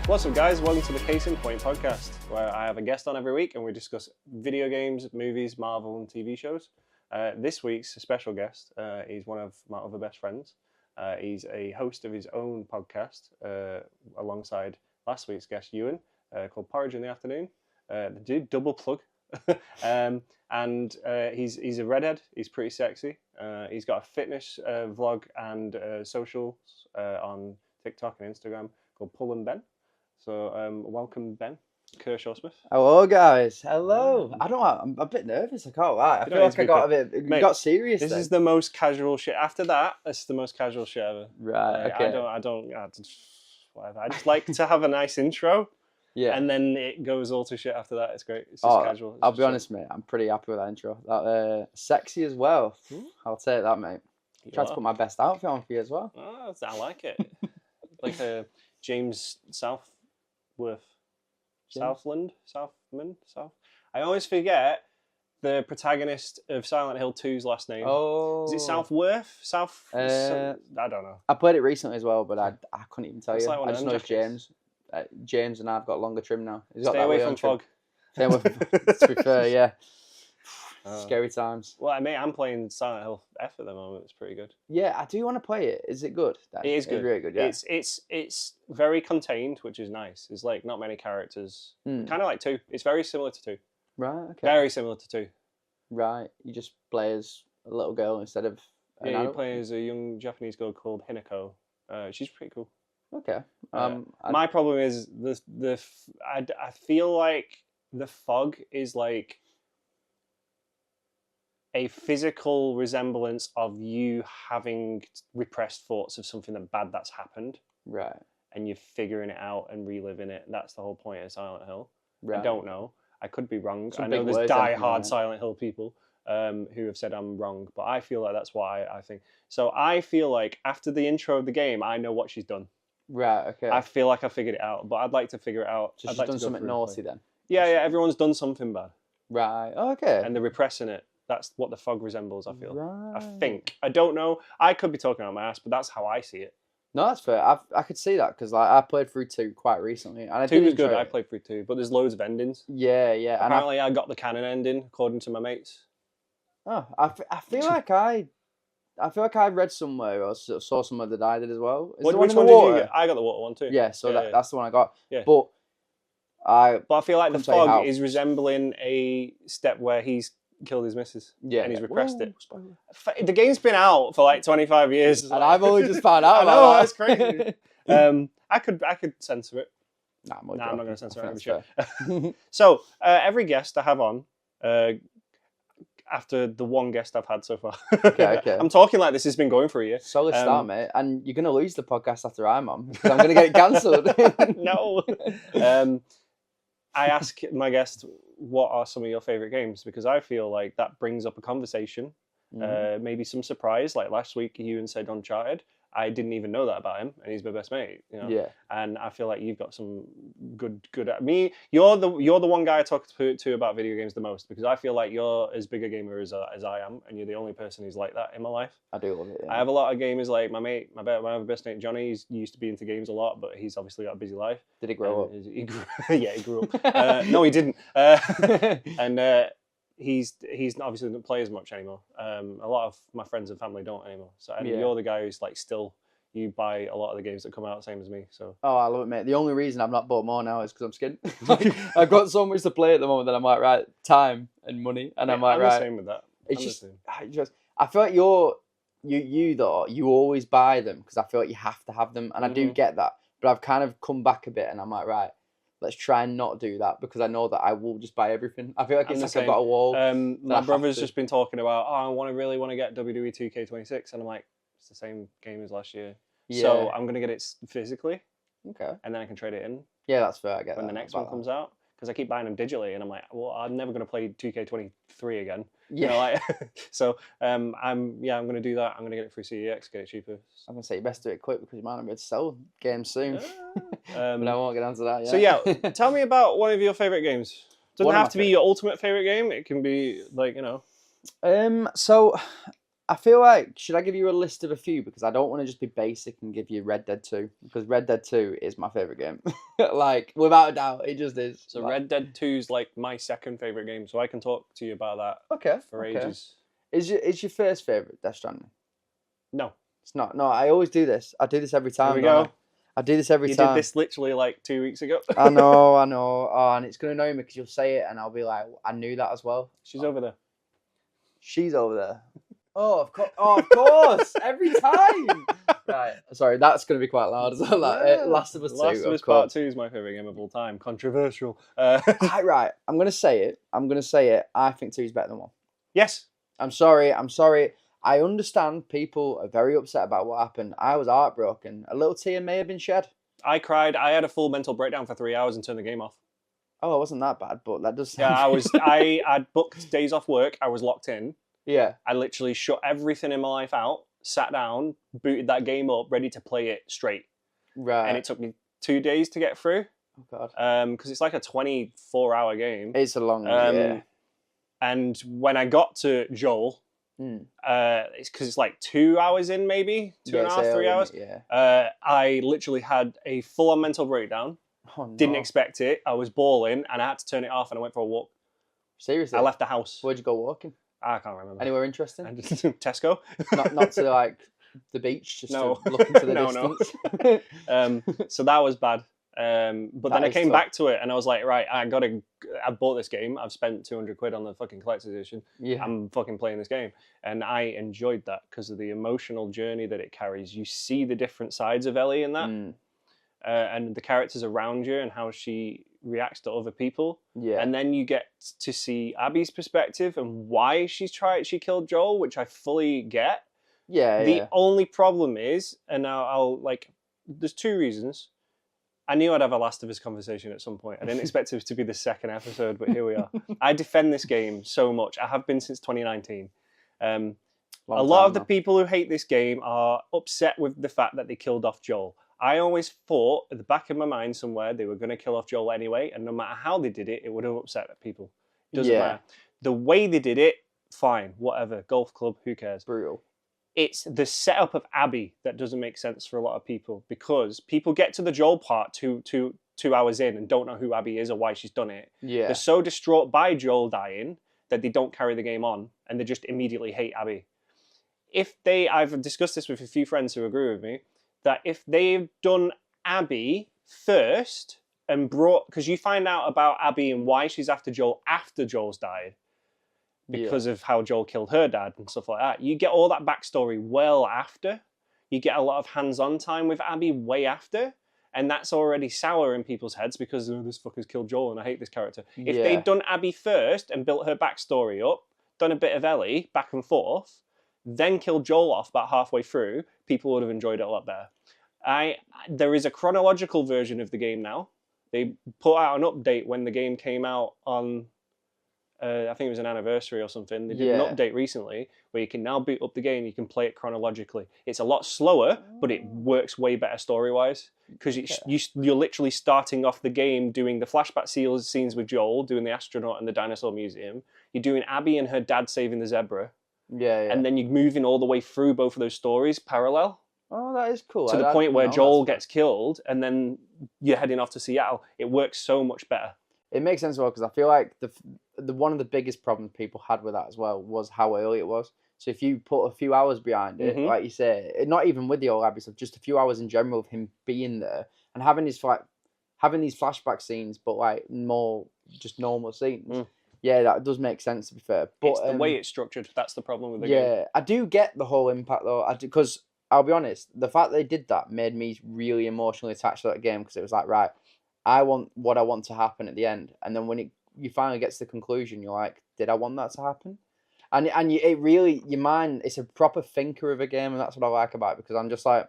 What's up, guys? Welcome to the Case in Point podcast, where I have a guest on every week and we discuss video games, movies, Marvel, and TV shows. This week's special guest is one of my other best friends. He's a host of his own podcast alongside last week's guest, Ewan, called Porridge in the Afternoon. The dude, double plug. And he's a redhead. He's pretty sexy. He's got a fitness vlog and socials on TikTok and Instagram called Pull and Ben. So welcome, Ben. Kershaw Smith. Hello, guys. Hello. I'm a bit nervous. I can't lie. I feel like I got a bit. Mate, got serious. This is the most casual shit. After that, this is the most casual shit ever. Right. Okay. Whatever. I just like to have a nice intro. Yeah. And then it goes all to shit after that. It's great. It's just casual. I'll be honest, mate. I'm pretty happy with that intro. That sexy as well. I'll take that, mate. Tried to put my best outfit on for you as well. Oh, I like it. Like a James Southworth. Southman. I always forget the protagonist of Silent Hill 2's last name. Oh. Is it Southworth? I don't know. I played it recently as well, but I couldn't even tell It's you. like one I of just them know it's James. James and I've got longer trim now. Stay away from fog. Stay away from fog. To be fair, yeah. Scary times. Well, I'm playing Silent Hill F at the moment. It's pretty good. Yeah, I do want to play it. Is it good? It is good. It's really good. Yeah. It's very contained, which is nice. There's like not many characters. Kind of like 2. It's very similar to 2. Right. Okay. Very similar to 2. Right. You just play as a little girl instead of an you adult? play as a young Japanese girl called Hinako. She's pretty cool. Okay. My problem is I feel like the fog is like a physical resemblance of you having repressed thoughts of something bad that's happened. Right. And you're figuring it out and reliving it. That's the whole point of Silent Hill. Right. I don't know. I could be wrong. Some I know big there's words, die-hard right? Silent Hill people who have said I'm wrong, but I feel like that's why I think. So I feel like after the intro of the game, I know what she's done. Right. Okay. I feel like I figured it out, but I'd like to figure it out. So I'd she's like done to go something through naughty then. Yeah. Everyone's done something bad. Right. Okay. And they're repressing it. That's what the fog resembles, I feel. Right. I think. I don't know. I could be talking out my ass, but that's how I see it. No, that's fair. I could see that because I played through 2 quite recently, and I 2 was did good. enjoy I it. played through 2, but there's loads of endings. Yeah. Yeah. Apparently, I got the canon ending according to my mates. I feel like I read somewhere or saw somewhere that I did as well. Is Which the one in the did you water? get? I got the water one too. Yeah. So Yeah. that's the one I got. Yeah. But I feel like the couldn't tell you how. fog is resembling a step where he's killed his missus. Yeah. And he's repressed Whoa, it. spoiler. The game's been out for like 25 years. And I've only just found out I about know, that. that's crazy. I could censor it. Nah, I'm I'm not going to censor it. Sure. So, every guest I have on, after the one guest I've had so far, Okay. I'm talking like this has been going for a year. Solid start, mate. And you're going to lose the podcast after I'm on because I'm going to get it cancelled. No. I ask my guest, what are some of your favourite games? Because I feel like that brings up a conversation, maybe some surprise. Like last week, Ewan said Uncharted. I didn't even know that about him, and he's my best mate. You know? Yeah. And I feel like you've got some good at me. You're the one guy I talk to about video games the most because I feel like you're as big a gamer as I am, and you're the only person who's like that in my life. I do love it. Yeah. I have a lot of gamers like my other best mate Johnny. He used to be into games a lot, but he's obviously got a busy life. Did he grow up? He grew up. No, he didn't. And he's obviously doesn't play as much anymore. A lot of my friends and family don't anymore. So you're the guy who's like still. You buy a lot of the games that come out, same as me. So. Oh, I love it, mate. The only reason I've not bought more now is because I'm scared. I've got so much to play at the moment that I'm like, right, time and money, and I'm like, I'm right. the same with that. I feel like you always buy them because I feel like you have to have them, and I do get that. But I've kind of come back a bit, and I'm like, right, let's try and not do that because I know that I will just buy everything. I feel like it's like I've got a wall. My brother's just been talking about, I really want to get WWE 2K26, and I'm like, it's the same game as last year. Yeah. So I'm gonna get it physically. Okay. And then I can trade it in. Yeah, that's fair. I get when that. the next one comes out, because I keep buying them digitally, and I'm like, well, I'm never gonna play 2K23 again. Yeah. You know, like, so I'm gonna do that. I'm gonna get it through CEX, get it cheaper. I'm gonna say you best do it quick because you might not be able to sell games soon. But I won't get onto that yet. So yeah, tell me about one of your favorite games. Doesn't have to be your ultimate favorite game. It can be like, you know. So I feel like, should I give you a list of a few? Because I don't want to just be basic and give you Red Dead 2. Because Red Dead 2 is my favourite game. Like, without a doubt, it just is. So like, Red Dead 2 is like my second favourite game, so I can talk to you about that for ages. Is your first favourite Death Stranding? No. It's not. No, I always do this. I do this every time. Here we go. I do this every You time. did this literally like 2 weeks ago. I know. Oh, and it's going to annoy me because you'll say it and I'll be like, I knew that as well. She's over there. She's over there. Oh, of course. Oh, of course. Every time. Right. Sorry, that's going to be quite loud as well. Like, Last of Us 2. Last of Us Part 2 is my favourite game of all time. Controversial. Right. I'm going to say it. I think 2 is better than 1. Yes. I'm sorry. I understand people are very upset about what happened. I was heartbroken. A little tear may have been shed. I cried. I had a full mental breakdown for 3 hours and turned the game off. Oh, it wasn't that bad, but that does sound... Yeah, I'd booked days off work. I was locked in. Yeah. I literally shut everything in my life out, sat down, booted that game up, ready to play it straight. Right. And it took me 2 days to get through. Oh, God. Because it's like a 24-hour game. It's a long yeah. And when I got to Joel, it's because it's like 2 hours in, maybe 2.5, 3 hours. Yeah. I literally had a full-on mental breakdown. Oh, no. Didn't expect it. I was bawling, and I had to turn it off, and I went for a walk. Seriously? I left the house. Where'd you go walking? I can't remember. Anywhere interesting? Tesco. not to like the beach, just no. to look into the distance. So that was bad. But then I came back to it and I was like, right, I bought this game. I've spent 200 quid on the fucking collector's edition. Yeah. I'm fucking playing this game. And I enjoyed that because of the emotional journey that it carries. You see the different sides of Ellie in that. And the characters around you and how she reacts to other people. Yeah. And then you get to see Abby's perspective and why she killed Joel, which I fully get. Yeah. The only problem is, and I'll like, there's 2 reasons. I knew I'd have a Last of Us conversation at some point. I didn't expect it to be the second episode, but here we are. I defend this game so much. I have been since 2019. A lot of the people who hate this game are upset with the fact that they killed off Joel. I always thought at the back of my mind somewhere they were going to kill off Joel anyway, and no matter how they did it, it would have upset people. Doesn't matter. The way they did it, fine, whatever. Golf club, who cares? Brutal. It's the setup of Abby that doesn't make sense for a lot of people because people get to the Joel part 2 hours in and don't know who Abby is or why she's done it. Yeah. They're so distraught by Joel dying that they don't carry the game on and they just immediately hate Abby. I've discussed this with a few friends who agree with me, that if they've done Abby first and because you find out about Abby and why she's after Joel after Joel's died, because of how Joel killed her dad and stuff like that. You get all that backstory well after. You get a lot of hands-on time with Abby way after. And that's already sour in people's heads because this fucker's killed Joel and I hate this character. If they'd done Abby first and built her backstory up, done a bit of Ellie back and forth, then killed Joel off about halfway through, people would have enjoyed it a lot better. There is a chronological version of the game now. They put out an update when the game came out on... I think it was an anniversary or something. They did an update recently where you can now boot up the game. You can play it chronologically. It's a lot slower, but it works way better story-wise because you're literally starting off the game doing the flashback scenes with Joel, doing the astronaut and the dinosaur museum. You're doing Abby and her dad saving the zebra. Yeah. And then you're moving all the way through both of those stories parallel. Oh, that is cool. To the point where Joel gets killed and then you're heading off to Seattle. It works so much better. It makes sense as well because I feel like the one of the biggest problems people had with that as well was how early it was. So if you put a few hours behind it, like you say, not even with the old Abbey stuff, just a few hours in general of him being there and having these flashback scenes, but like more just normal scenes. Yeah, that does make sense to be fair. But it's the way it's structured. That's the problem with the game. Yeah, I do get the whole impact though. Because I'll be honest, the fact they did that made me really emotionally attached to that game because it was like, right, I want what I want to happen at the end, and then when you finally get to the conclusion, you're like, did I want that to happen? And it really, your mind, it's a proper thinker of a game, and that's what I like about it because I'm just like,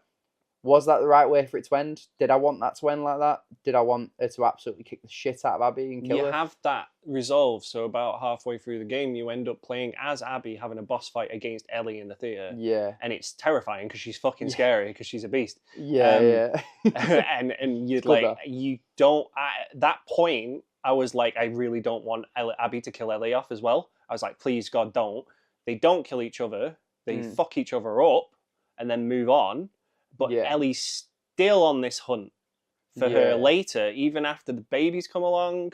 was that the right way for it to end? Did I want that to end like that? Did I want her to absolutely kick the shit out of Abby and kill her? You have that resolve, so about halfway through the game, you end up playing as Abby, having a boss fight against Ellie in the theatre. Yeah. And it's terrifying because she's fucking scary because she's a beast. Yeah. and you'd like, you don't, at that point, I was like, I really don't want Abby to kill Ellie off as well. I was like, please, God, don't. They don't kill each other. they fuck each other up and then move on. But Ellie's still on this hunt for her later, even after the babies come along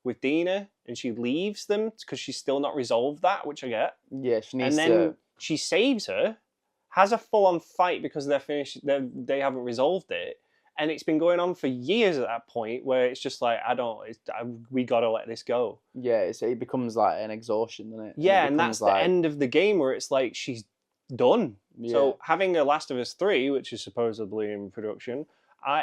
with Dina, and she leaves them because she's still not resolved that, which I get. Yeah, she needs and then she saves her, has a full-on fight because they're finished. They haven't resolved it, and it's been going on for years at that point. Where it's just like we gotta let this go. Yeah, it becomes like an exhaustion, doesn't it? Yeah, and that's the end of the game where it's like she's done. Yeah. So having a Last of Us 3, which is supposedly in production,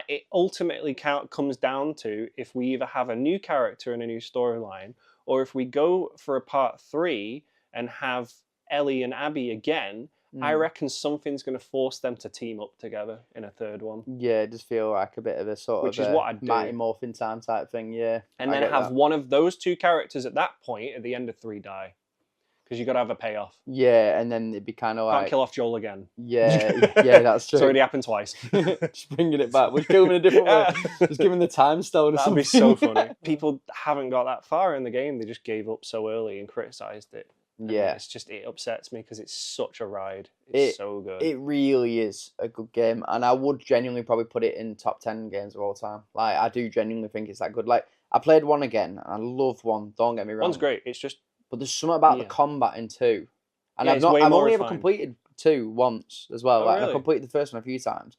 it ultimately comes down to if we either have a new character and a new storyline, or if we go for a part 3 and have Ellie and Abby again. I reckon something's going to force them to team up together in a third one. Yeah, it just feel like a bit of a sort of what I'd do. Mighty Morphin Time type thing, yeah. And then have one of those two characters at that point, at the end of 3, die. Because you got to have a payoff. Yeah, and then it'd be kind of like... Can't kill off Joel again. Yeah, yeah, that's true. It's already happened twice. Just bringing it back. We'll kill him in a different way. Just give him the time stone or something. That'd be so funny. People haven't got that far in the game. They just gave up so early and criticised it. Yeah, it upsets me because it's such a ride. It's so good. It really is a good game, and I would genuinely probably put it in top 10 games of all time. Like, I do genuinely think it's that good. Like, I played 1 again, and I love 1. Don't get me wrong. 1's great. It's just, but there's something about the combat in 2, and I've only ever completed 2 once as well. Like, really? I completed the first one a few times,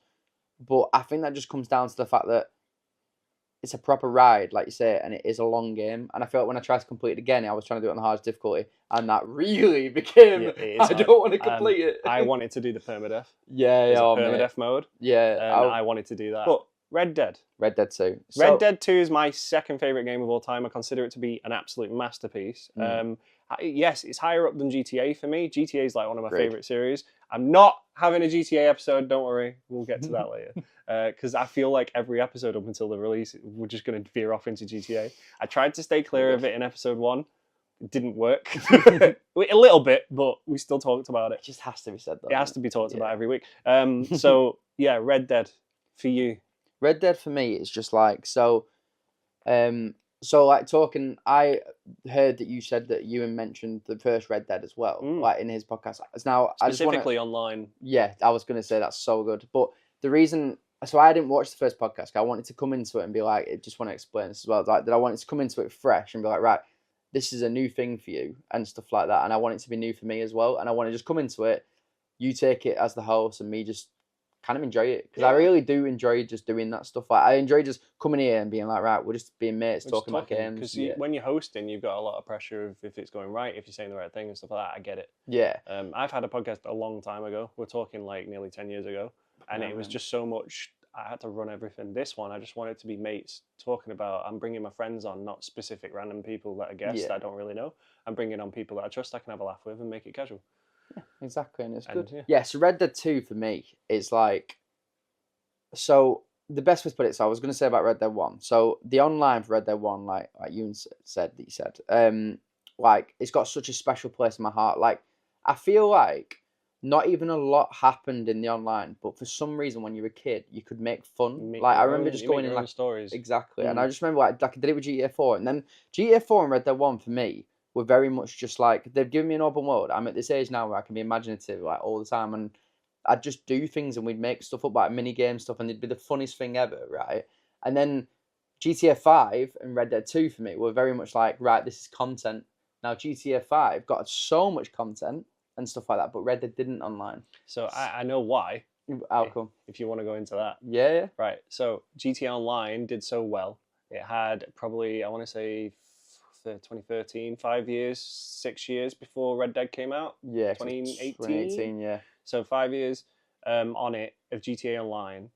but I think that just comes down to the fact that it's a proper ride, like you say, and it is a long game. And I felt when I tried to complete it again, I was trying to do it on the hardest difficulty, and that really became, I don't want to complete it. I wanted to do the permadeath. Yeah, permadeath mode. Yeah. And I wanted to do that. But Red Dead 2. Red Dead 2 is my second favourite game of all time. I consider it to be an absolute masterpiece. Yes, it's higher up than GTA for me. GTA is like one of my favourite series. I'm not having a GTA episode, don't worry. We'll get to that later. Because I feel like every episode up until the release, we're just going to veer off into GTA. I tried to stay clear of it in episode 1. It didn't work. A little bit, but we still talked about it. It just has to be said, though. It has to be talked about every week. So, yeah, Red Dead for you. Red Dead for me is just like, like talking, I heard that you said that Ewan mentioned the first Red Dead as well, like in his podcast. Now, specifically online. Yeah, I was going to say that's so good. But the reason, so I didn't watch the first podcast. I wanted to come into it and be like, I just want to explain this as well. Like that, I wanted to come into it fresh and be like, right, this is a new thing for you and stuff like that. And I want it to be new for me as well. And I want to just come into it, you take it as the host, and me just kind of enjoy it, because I really do enjoy just doing that stuff. Like, I enjoy just coming here and being like, right, we're just being mates, talking about games. Because when you're hosting, you've got a lot of pressure of if it's going right, if you're saying the right thing and stuff like that. I get it. Yeah. I've had a podcast a long time ago. We're talking like nearly 10 years ago, and it was just so much. I had to run everything. This one, I just wanted to be mates talking about. I'm bringing my friends on, not specific random people that are guests that I don't really know. I'm bringing on people that I trust, I can have a laugh with, and make it casual. Yeah, exactly, and it's good. Yeah, so Red Dead 2 for me is like. So the best way to put it, so I was going to say about Red Dead 1. So the online for Red Dead 1, like you said, like it's got such a special place in my heart. Like I feel like not even a lot happened in the online, but for some reason when you were a kid, you could make fun. Like I remember just going in like stories. Exactly, and I just remember like I did it with GTA 4, and then GTA 4 and Red Dead 1 for me were very much just like they've given me an open world. I'm at this age now where I can be imaginative like all the time, and I'd just do things and we'd make stuff up, like mini game stuff, and it'd be the funniest thing ever, right? And then GTA 5 and Red Dead 2 for me were very much like, right, this is content. Now GTA 5 got so much content and stuff like that, but Red Dead didn't online. So I know why. How come? If you want to go into that. Yeah. Right, so GTA Online did so well. It had probably, I want to say, 2013, 5 years, 6 years before Red Dead came out. Yeah, 2018. 2018, yeah. So 5 years on it of GTA Online.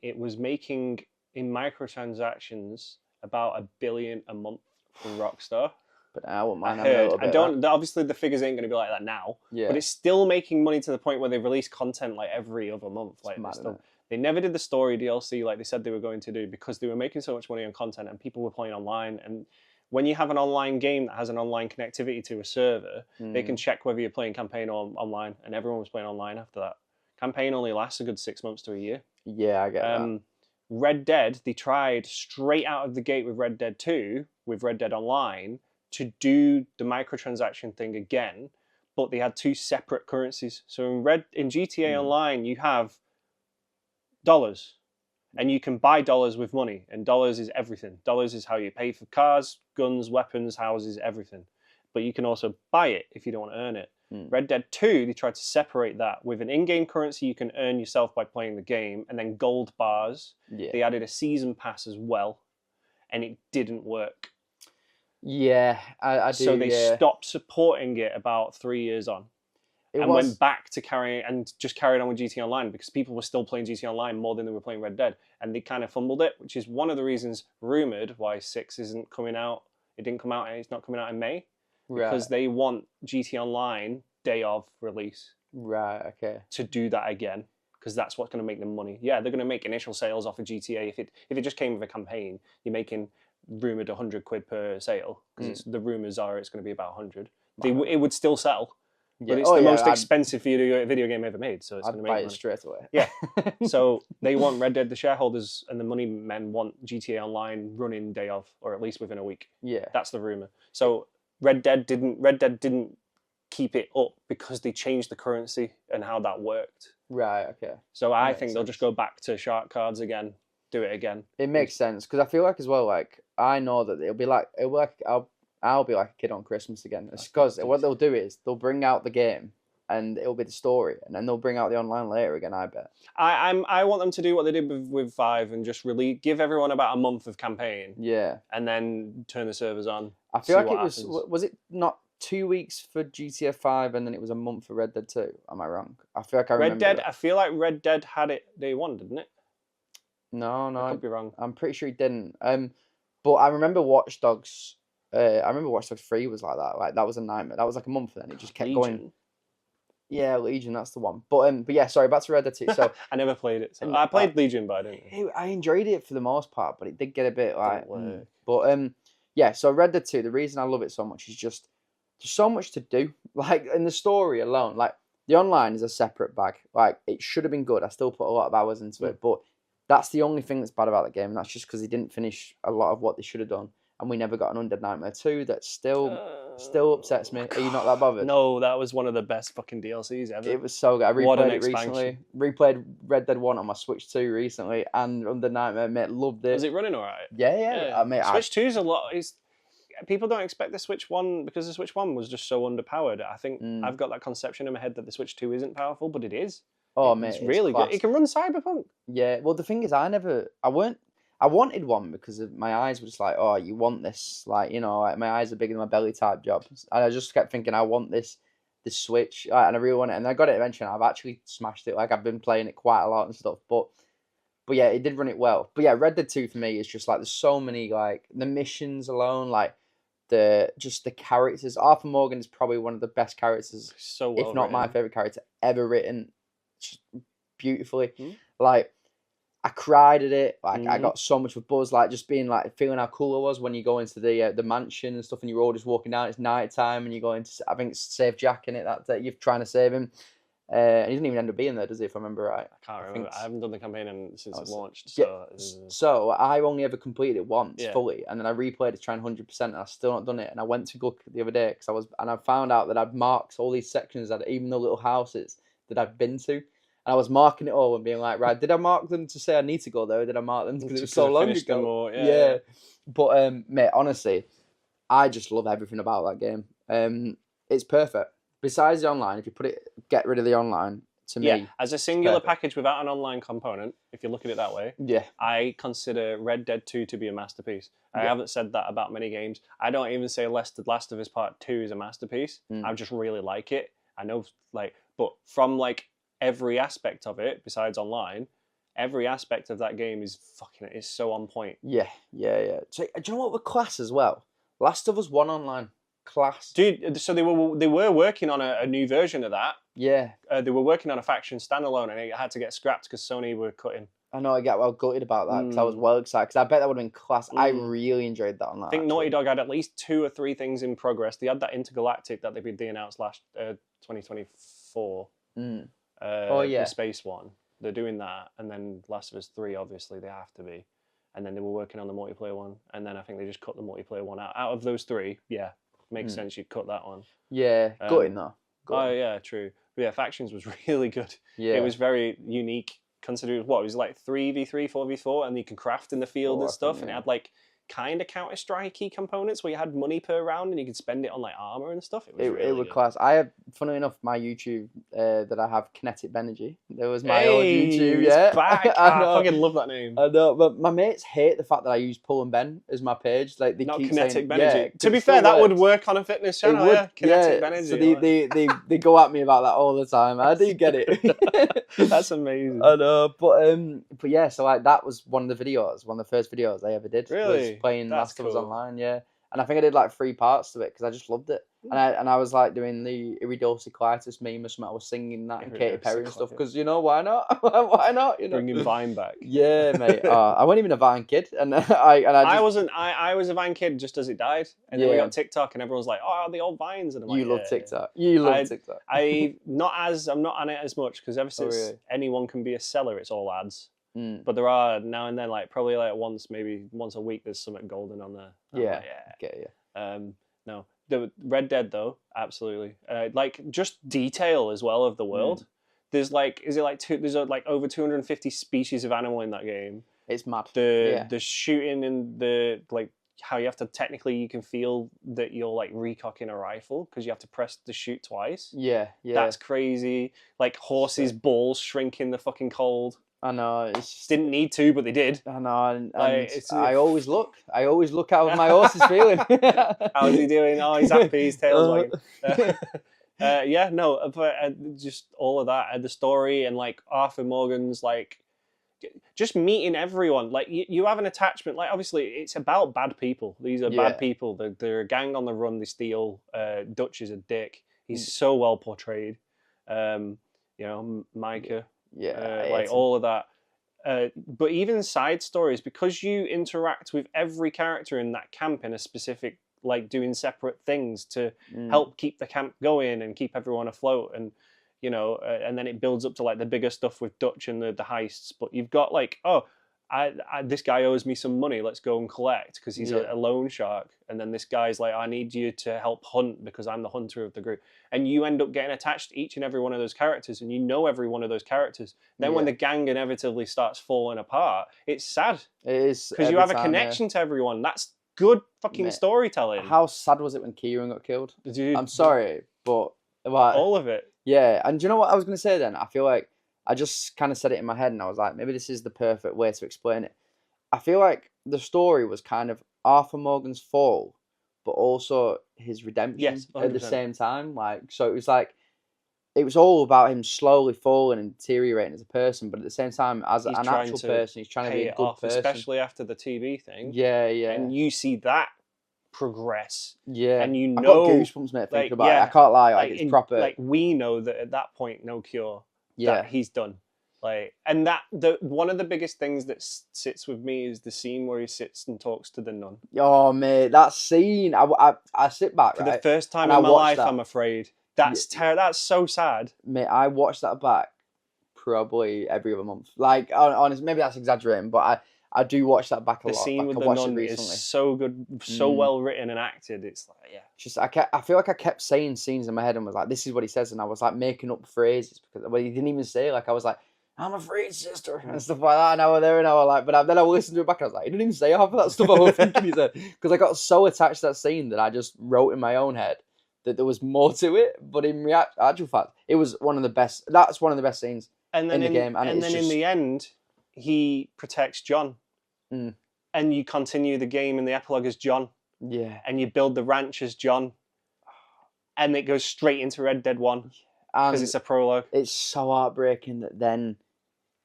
It was making in microtransactions about $1 billion a month from Rockstar. But I wouldn't mind. I don't. Obviously, the figures ain't going to be like that now. Yeah. But it's still making money to the point where they release content like every other month. Like they never did the story DLC like they said they were going to do, because they were making so much money on content and people were playing online. And when you have an online game that has an online connectivity to a server, they can check whether you're playing campaign or online, and everyone was playing online after that. Campaign only lasts a good 6 months to a year. Yeah, I get that. Red Dead, they tried straight out of the gate with Red Dead 2, with Red Dead Online, to do the microtransaction thing again, but they had two separate currencies. So in GTA Online, you have dollars, and you can buy dollars with money, and dollars is everything. Dollars is how you pay for cars, guns, weapons, houses, everything. But you can also buy it if you don't want to earn it. Red Dead 2, they tried to separate that with an in-game currency you can earn yourself by playing the game, and then gold bars. Yeah. They added a season pass as well, and it didn't work. Yeah, I do. So they stopped supporting it about 3 years on. Went back to carrying on with GTA Online because people were still playing GTA Online more than they were playing Red Dead, and they kind of fumbled it, which is one of the reasons rumored why 6 isn't coming out. It didn't come out, and it's not coming out in May because they want GTA Online day of release. Right. Okay. To do that again because that's what's going to make them money. Yeah, they're going to make initial sales off of GTA if it just came with a campaign. You're making rumored £100 per sale because the rumors are it's going to be about 100. It would still sell. But it's the most expensive video game ever made, so it's going to make money. I'd buy it straight away. Yeah. So they want Red Dead, the shareholders and the money men want GTA Online running day of, or at least within a week. Yeah. That's the rumor. So Red Dead didn't keep it up because they changed the currency and how that worked. Right. Okay. So I think they'll just go back to shark cards again, do it again. It makes sense because I feel like as well, like I know that it'll be like I'll be like a kid on Christmas again. It's because what they'll do is they'll bring out the game and it'll be the story, and then they'll bring out the online later again. I bet. I want them to do what they did with 5 and just really give everyone about a month of campaign. Yeah. And then turn the servers on. I feel like it was it not 2 weeks for GTA 5 and then it was a month for Red Dead 2? Am I wrong? I feel like I remember Red Dead. I feel like Red Dead had it day one, didn't it? No, I could be wrong. I'm pretty sure he didn't. But I remember Watch Dogs. I remember Watch Dogs 3 was like that. Like that was a nightmare. That was like a month, and then it just kept going. Yeah, Legion, that's the one. But yeah, sorry, back to Red Dead 2. So I never played it. So I played Legion, but I didn't. I enjoyed it for the most part, but it did get a bit like. But yeah. So Red Dead 2. The reason I love it so much is just there's so much to do. Like in the story alone, like the online is a separate bag. Like it should have been good. I still put a lot of hours into it, but that's the only thing that's bad about the game, and that's just because they didn't finish a lot of what they should have done. And we never got an Undead Nightmare 2 that still upsets me. Are you not that bothered? No, that was one of the best fucking DLCs ever. It was so good. I replayed it recently. Replayed Red Dead 1 on my Switch 2 recently, and Undead Nightmare, mate, loved it. Was it running alright? Yeah. Mate, Switch 2 is a lot. People don't expect the Switch 1 because the Switch 1 was just so underpowered. I think I've got that conception in my head that the Switch 2 isn't powerful, but it is. Oh, mate, it's really good. It can run Cyberpunk. Yeah, well, the thing is, I wanted one because my eyes were just like, oh, you want this, like, you know, like my eyes are bigger than my belly type job, and I just kept thinking, I want this Switch, and I really want it, and I got it eventually. I've actually smashed it, like I've been playing it quite a lot and stuff, but yeah, it did run it well. But yeah, Red Dead 2 for me is just like there's so many, like the missions alone, like the characters. Arthur Morgan is probably one of the best characters, so well if not written. my favorite character ever written, just beautifully, like. I cried at it. Like I got so much with Buzz, like just being like feeling how cool it was when you go into the mansion and stuff, and you're all just walking down. It's night time, and you go into I think save Jack in it. That you're trying to save him. And he doesn't even end up being there, does he? If I remember right. I can't remember. I haven't done the campaign since it launched. So I only ever completed it once fully, and then I replayed it trying 100%, and I've still not done it. And I went to look the other day and I found out that I've marked all these sections that even the little houses that I've been to. And I was marking it all and being like, right, did I mark them to say I need to go there, or did I mark them because it was so long ago? Yeah. But mate, honestly, I just love everything about that game. It's perfect. Besides the online, if you get rid of the online, to me, as a singular package without an online component, if you look at it that way, I consider Red Dead 2 to be a masterpiece. I haven't said that about many games. I don't even say Last of Us Part 2 is a masterpiece. I just really like it. I know, but from every aspect of it, besides online, every aspect of that game is so on point. Yeah. So, do you know what with Class as well? Last of Us 1 online. Class. Dude, so they were working on a new version of that. Yeah. They were working on a faction standalone, and it had to get scrapped because Sony were cutting. I know, I get well gutted about that because I was well excited, because I bet that would have been class. I really enjoyed that on that. I think Naughty Dog had at least 2 or 3 things in progress. They had that Intergalactic that they announced last 2024. The space one. They're doing that, and then Last of Us 3, obviously, they have to be. And then they were working on the multiplayer one, and then I think they just cut the multiplayer one out. Out of those 3, makes sense you'd cut that one. Yeah, gutting though. Oh yeah, true. But yeah, Factions was really good. Yeah. It was very unique. Considering what it was like 3v3, 4v4, and you can craft in the field and stuff, and it had like kind of Counter-Strike-y components where you had money per round and you could spend it on like armor and stuff. It was really was good. class. I have, funnily enough, my YouTube that I have Kinetic Energy. There was my old YouTube. It's Yeah, back. I fucking love that name. I know, but my mates hate the fact that I use Pull and Ben as my page. Like they Not keep Kinetic saying, Energy. yeah, To be fair, that would work on a fitness channel. It would, Yeah, Kinetic yeah. Energy. So they go at me about that all the time. I do get it. That's amazing. I know, but yeah. So like that was one of the first videos I ever did. Really? Was playing That's Last of Us cool. Online. Yeah, and I think I did like 3 parts to it because I just loved it. And I was like doing the Iridosiculitis meme or something. I was singing that and Katy Perry and stuff because why not? Why not? Bringing Vine back. Yeah, mate. I wasn't even a Vine kid, and I wasn't. I was a Vine kid just as it died, and then we got TikTok, and everyone was like, "Oh, the old Vines," and I'm like, "You love TikTok. You love TikTok." I'm not on it as much because ever since anyone can be a seller, it's all ads. But there are now and then, like probably like maybe once a week, there's something golden on there. Yeah, okay, yeah. No, the Red Dead though, absolutely. Like just detail as well of the world. There's like, there's like over 250 species of animal in that game. It's mad. The shooting and the like how you have to you can feel that you're like recocking a rifle because you have to press the shoot twice. Yeah. That's crazy. Like horses' balls shrink in the fucking cold. I know. It's just, didn't need to, but they did. I know. And I always look how my horse is feeling. How's he doing? Oh, he's happy. His tail's wagging. Yeah, no, but just all of that and the story and like Arthur Morgan's like just meeting everyone. Like you have an attachment. Like obviously, it's about bad people. These are bad people. They're a gang on the run. They steal. Dutch is a dick. He's so well portrayed. Micah. Like all of that. But even side stories, because you interact with every character in that camp in a specific, like doing separate things to help keep the camp going and keep everyone afloat, and and then it builds up to like the bigger stuff with Dutch and the heists. But you've got like, this guy owes me some money, let's go and collect because he's a loan shark. And then this guy's like, I need you to help hunt because I'm the hunter of the group. And you end up getting attached to each and every one of those characters, and you know every one of those characters. Then when the gang inevitably starts falling apart, it's sad. It is. Because you have a connection to everyone. That's good fucking storytelling. How sad was it when Kieran got killed? Dude, I'm sorry, but all of it. Yeah, and do you know what I was going to say then? I feel like I just kind of said it in my head and I was like, maybe this is the perfect way to explain it. I feel like the story was kind of Arthur Morgan's fall, but also his redemption at the same time. Like, so it was all about him slowly falling and deteriorating as a person, but at the same time, as an actual person, he's trying to be a good person. Especially after the TV thing. Yeah. And you see that progress. Yeah. And I got goosebumps, mate, thinking about it. I can't lie, it's proper. Like, we know that at that point, no cure. That he's done. Like, and one of the biggest things that sits with me is the scene where he sits and talks to the nun. Oh, mate, that scene! I sit back for the first time in my life. I'm afraid that's that's so sad. Mate, I watch that back probably every other month. Like, honestly, maybe that's exaggerating, but I do watch that back a lot. The scene with the nun is so good, so well written and acted. It's like, just I feel like I kept saying scenes in my head and was like, this is what he says, and I was like making up phrases because he didn't even say. Like, I was like, I'm afraid, sister, and stuff like that. And I was there, and I was like, but then I listened to it back, and I was like, he didn't even say half of that stuff I was thinking he said, because I got so attached to that scene that I just wrote in my own head that there was more to it. But in actual fact, it was one of the best. That's one of the best scenes in the game. And then in the end, he protects John. And you continue the game in the epilogue as John. Yeah. And you build the ranch as John. And it goes straight into Red Dead 1. Because it's a prologue. It's so heartbreaking that then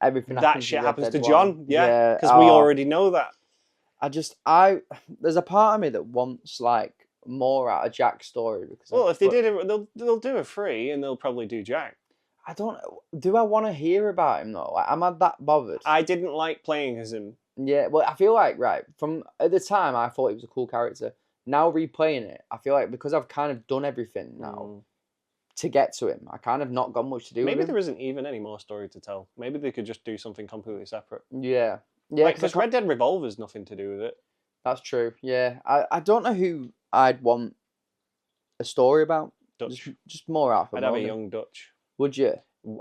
everything that shit happens to John. Yeah. Because we already know that. There's a part of me that wants like more out of Jack's story. Because if they did it, they'll do it free and they'll probably do Jack. I don't know. Do I want to hear about him though? Like, am I that bothered? I didn't like playing as him. Yeah, well, I feel like, from at the time, I thought he was a cool character. Now replaying it, I feel like because I've kind of done everything now to get to him, I kind of not got much to do with him. Maybe there isn't even any more story to tell. Maybe they could just do something completely separate. Yeah. Because Red Dead Revolver's nothing to do with it. That's true, yeah. I don't know who I'd want a story about. Dutch. Just more out for I'd have a Morgan. young Dutch. Would you?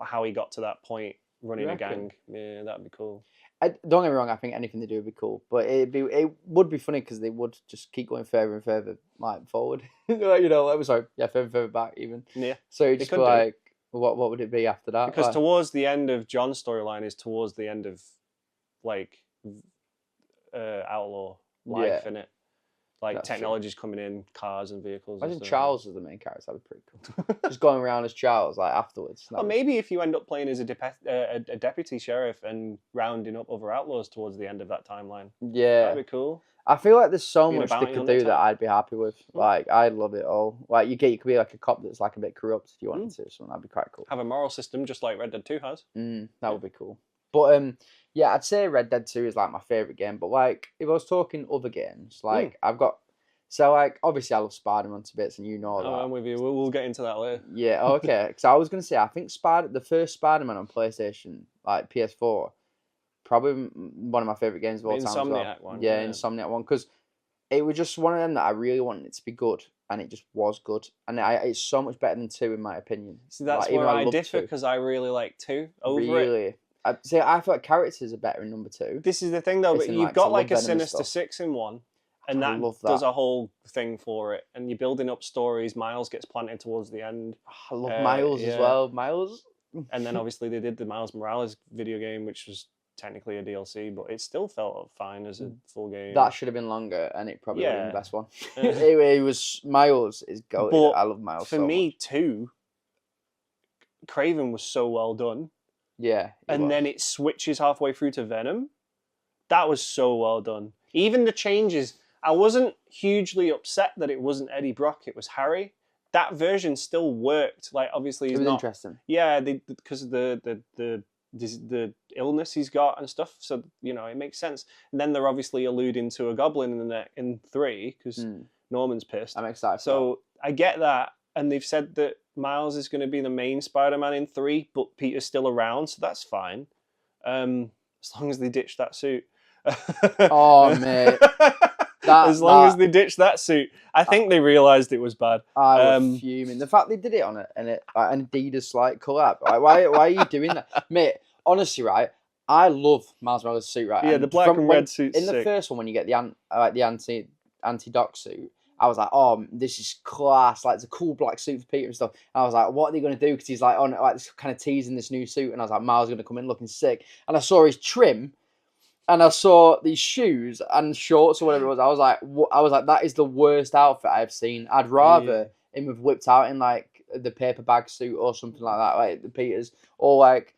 How he got to that point, running a reckon? gang. Yeah, that'd be cool. Don't get me wrong. I think anything they do would be cool, but it would be funny because they would just keep going further and further, like forward. Like, further and further back even. Yeah. So it just could be do. like, what would it be after that? Because Like, towards the end of John's storyline is towards the end of like outlaw life, in it. Like That's technology's coming in, cars and vehicles. imagine and stuff. Charles as the main character. That'd be pretty cool. Just going around as Charles, like afterwards. Or maybe if you end up playing as a deputy sheriff and rounding up other outlaws towards the end of that timeline. Yeah. That'd be cool. I feel like there's so Being a much they bounty could hunter do that type. I'd be happy with. Like, I'd love it all. Like, you could be like a cop that's like a bit corrupt if you wanted to. So that'd be quite cool. Have a moral system just like Red Dead 2 has. That would be cool. But yeah, I'd say Red Dead 2 is like my favourite game. But like, if I was talking other games, like I've got. So like, obviously I love Spider-Man to bits, and you know that. Oh, I'm with you. We'll get into that later. Yeah, okay. Because I was gonna say, I think the first Spider-Man on PlayStation, like PS4, probably one of my favourite games of all time. Insomniac as well. one. Yeah, Insomniac one, because it was just one of them that I really wanted it to be good, and it just was good, and it's so much better than 2 in my opinion. See, that's like, where I love differ 2. because I really like 2 over it. Really, I feel like characters are better in number 2. This is the thing though, It's but in, you've like, got I like love a Venom and Sinister stuff. 6 in one. And I that love does that. a whole thing for it. And you're building up stories. Miles gets planted towards the end. I love Miles as well. Miles. And then obviously they did the Miles Morales video game, which was technically a DLC, but it still felt fine as a full game. That should have been longer, and it probably would have been the Yeah. best one. It was Miles is goated. But I love Miles. For so me, much. too, Craven was so well done. Yeah. And then it switches halfway through to Venom. That was so well done. Even the changes, I wasn't hugely upset that it wasn't Eddie Brock, it was Harry. That version still worked. Like, obviously he's it was not interesting. Yeah, because of the illness he's got and stuff. So it makes sense. And then they're obviously alluding to a goblin in 3 because Norman's pissed. I'm excited. So I get that, and they've said that Miles is going to be the main Spider-Man in 3, but Peter's still around, so that's fine. As long as they ditch that suit. Oh mate. As long as they ditch that suit, I think they realised it was bad. I was fuming. The fact they did it on an Adidas like collab. Like, why are you doing that, mate? Honestly, right? I love Miles Morales' suit, right? Yeah, the black and red suit's in the sick. first one when you get the anti-doc suit. I was like, oh, this is class. Like, it's a cool black suit for Peter and stuff. And I was like, what are they going to do? Because he's like on like this kind of teasing this new suit, and I was like, Miles is going to come in looking sick. And I saw his trim. And I saw these shoes and shorts or whatever it was. I was like, that is the worst outfit I've seen. I'd rather him have whipped out in like the paper bag suit or something like that, like the Peters, or like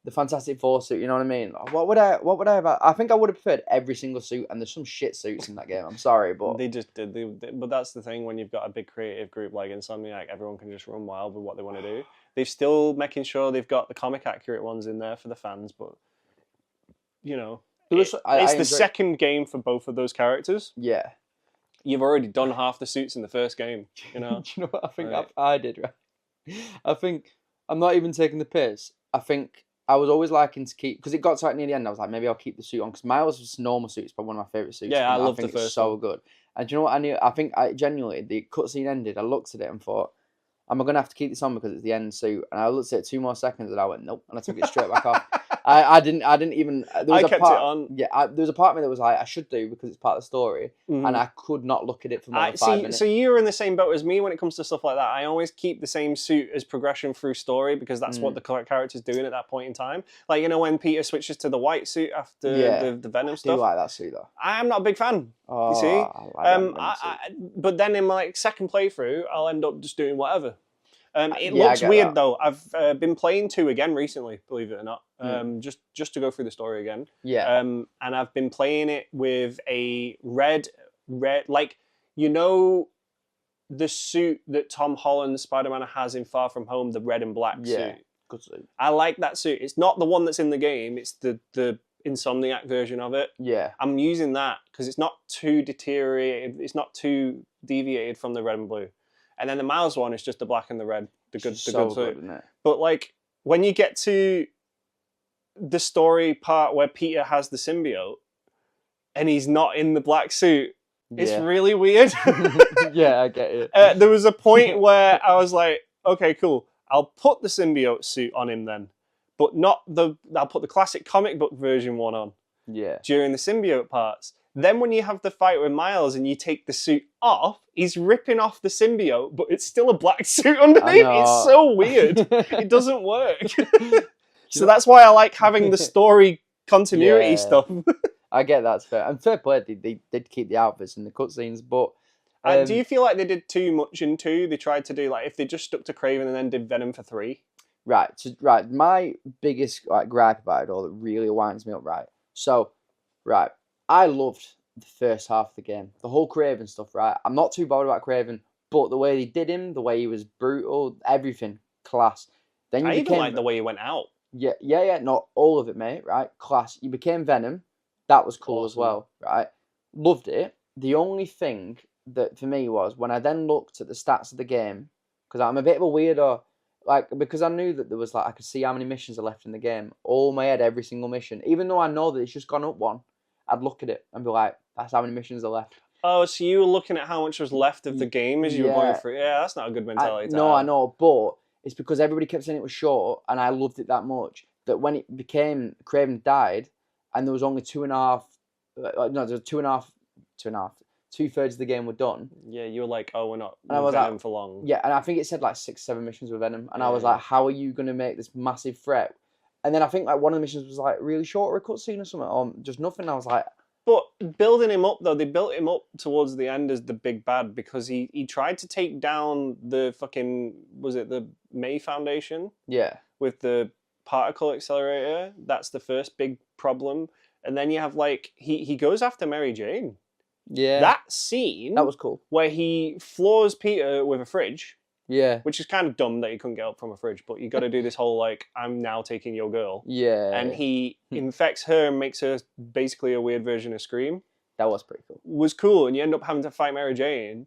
the Fantastic Four suit. You know what I mean? What would I have? I think I would have preferred every single suit. And there's some shit suits in that game. I'm sorry, but they just did. But that's the thing when you've got a big creative group like Insomniac, everyone can just run wild with what they want to do. They're still making sure they've got the comic accurate ones in there for the fans, but it's the second game for both of those characters. Yeah. You've already done half the suits in the first game, Do you know what I think I did, right? I think, I'm not even taking the piss. I think I was always liking to keep, because it got to like near the end, I was like, maybe I'll keep the suit on, because Miles' normal suit is probably one of my favourite suits. Yeah, I love the first it's so one. good. And do you know what I knew? I think genuinely, the cutscene ended, I looked at it and thought, am I going to have to keep this on because it's the end suit? And I looked at it 2 more seconds and I went, nope. And I took it straight back off. I didn't even. There was I kept it on. Yeah, there was a part of me that was like, I should do because it's part of the story. And I could not look at it for more than 5 minutes. So you're in the same boat as me when it comes to stuff like that. I always keep the same suit as progression through story because that's what the character's doing at that point in time. Like, when Peter switches to the white suit after the Venom stuff. I do like that suit though. I'm not a big fan. Oh, you see? I like but then in my second playthrough, I'll end up just doing whatever. It looks weird though. I've been playing 2 again recently, believe it or not. Just to go through the story again. Yeah. And I've been playing it with a red, like the suit that Tom Holland Spider-Man has in Far From Home, the red and black suit. Good suit. I like that suit. It's not the one that's in the game. It's the Insomniac version of it. Yeah. I'm using that because it's not too deteriorated. It's not too deviated from the red and blue. And then the Miles one is just the black and the red, the good suit. Isn't it? But like when you get to the story part where Peter has the symbiote and he's not in the black suit, It's Yeah. really weird. Yeah, I get it. There was a point where I was like, okay, cool. I'll put the symbiote suit on him then, but not I'll put the classic comic book version one on Yeah. during the symbiote parts. Then when you have the fight with Miles and you take the suit off, he's ripping off the symbiote, but it's still a black suit underneath. It's so weird. It doesn't work. So that's why I like having the story continuity stuff. I get that's fair. And fair play, they did keep the outfits in the cutscenes, but Do you feel like they did too much in 2? They tried to do, like, if they just stuck to Kraven and then did Venom for 3? Right, my biggest gripe about it all that really winds me up, right? So, right, I loved the first half of the game. The whole Kraven stuff, right? I'm not too bothered about Kraven, but the way they did him, the way he was brutal, everything, class. Then I even like the way he went out. Yeah, not all of it, mate, right? Class. You became Venom. That was cool as well, right? Loved it. The only thing that for me was when I then looked at the stats of the game, because I'm a bit of a weirdo, like, because I knew that there was, like, I could see how many missions are left in the game, all in my head, every single mission. Even though I know that it's just gone up one, I'd look at it and be like, that's how many missions are left. Oh, so you were looking at how much was left of the game as you were going through. Yeah, that's not a good mentality to have. I know, but it's because everybody kept saying it was short, and I loved it that much, that when it became Kraven died, and there was only 2.5, no, there was 2.5, 2/3 of the game were done. Yeah, you were like, oh, we're not with Venom for long. Yeah, and I think it said like 6-7 missions with Venom, and I was like, how are you going to make this massive threat? And then I think like one of the missions was like really short or a cutscene or something, or just nothing. I was like, but building him up though, they built him up towards the end as the big bad because he tried to take down the fucking, was it the May Foundation? Yeah. With the particle accelerator. That's the first big problem. And then you have like he goes after Mary Jane. Yeah. That scene, that was cool. Where he floors Peter with a fridge. Yeah. Which is kind of dumb that he couldn't get up from a fridge, but you got to do this whole like, I'm now taking your girl. Yeah. And he infects her and makes her basically a weird version of Scream. That was pretty cool. Was cool, and you end up having to fight Mary Jane.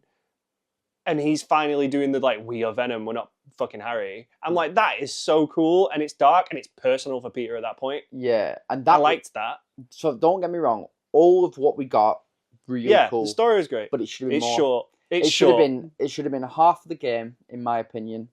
And he's finally doing the like, we are Venom, we're not fucking Harry. I'm like, that is so cool, and it's dark and it's personal for Peter at that point. Yeah, and that I liked that. So don't get me wrong, all of what we got really cool. The story was great, but it should have been more. Short. It should have been half of the game, in my opinion.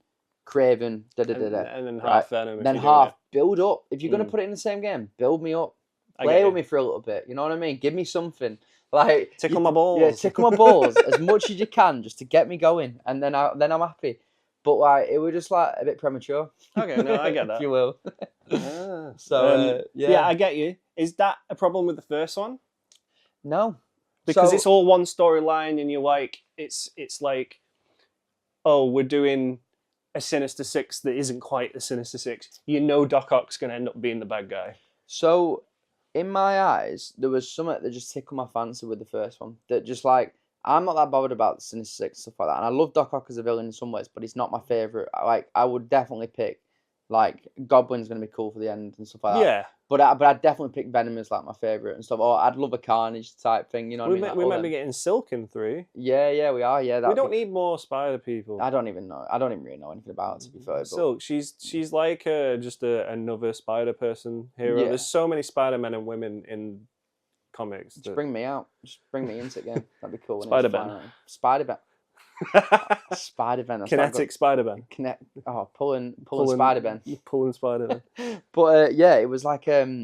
Kraven, and then half Venom. Then half build up. If you're gonna put it in the same game, build me up. Play with me for a little bit. You know what I mean? Give me something. Like tickle my balls. Yeah, tickle my balls as much as you can, just to get me going, and then I'm happy. But like it was just like a bit premature. Okay, no, I get that. If you will. So yeah, I get you. Is that a problem with the first one? No, because it's all one storyline, and you're like, it's like, oh, we're doing a Sinister Six that isn't quite a Sinister Six. You know, Doc Ock's gonna end up being the bad guy. So, in my eyes, there was something that just tickled my fancy with the first one. That just like, I'm not that bothered about the Sinister Six stuff like that, and I love Doc Ock as a villain in some ways, but he's not my favorite. Like, I would definitely pick, like, Goblin's gonna be cool for the end and stuff like that. Yeah. But I'd definitely pick Venom as like my favorite and stuff. Or I'd love a Carnage type thing. You know what I mean? We might be getting Silk in 3. Yeah, we are. Yeah, we don't need more Spider people. I don't even know. I don't even really know anything about it, to be fair. Silk, she's like just another Spider person hero. Yeah. There's so many Spider-Men and women in comics. Just bring me out. Just bring me into it again. That'd be cool. Spider-Ben. Spider-Ben. Spider-Ben. Kinetic Spider-Ben. Pulling Spider-Ben. Pulling Spider-Ben. But yeah, it was like it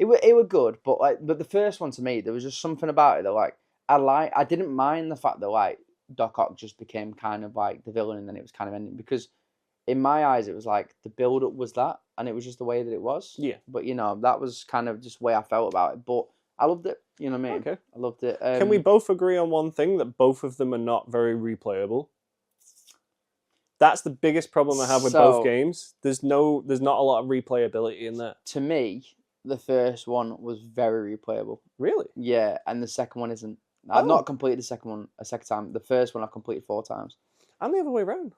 were good, but the first one to me, there was just something about it that like I didn't mind the fact that like Doc Ock just became kind of like the villain and then it was kind of ending, because in my eyes it was like the build up was that, and it was just the way that it was. Yeah. But you know, that was kind of just the way I felt about it. But I loved it. You know what I mean? Okay. I loved it. Can we both agree on one thing, that both of them are not very replayable? That's the biggest problem I have with both games. There's not a lot of replayability in that. To me, the first one was very replayable. Really? Yeah, and the second one isn't. I've not completed the second one a second time. The first one I've completed 4 times. I'm the other way around.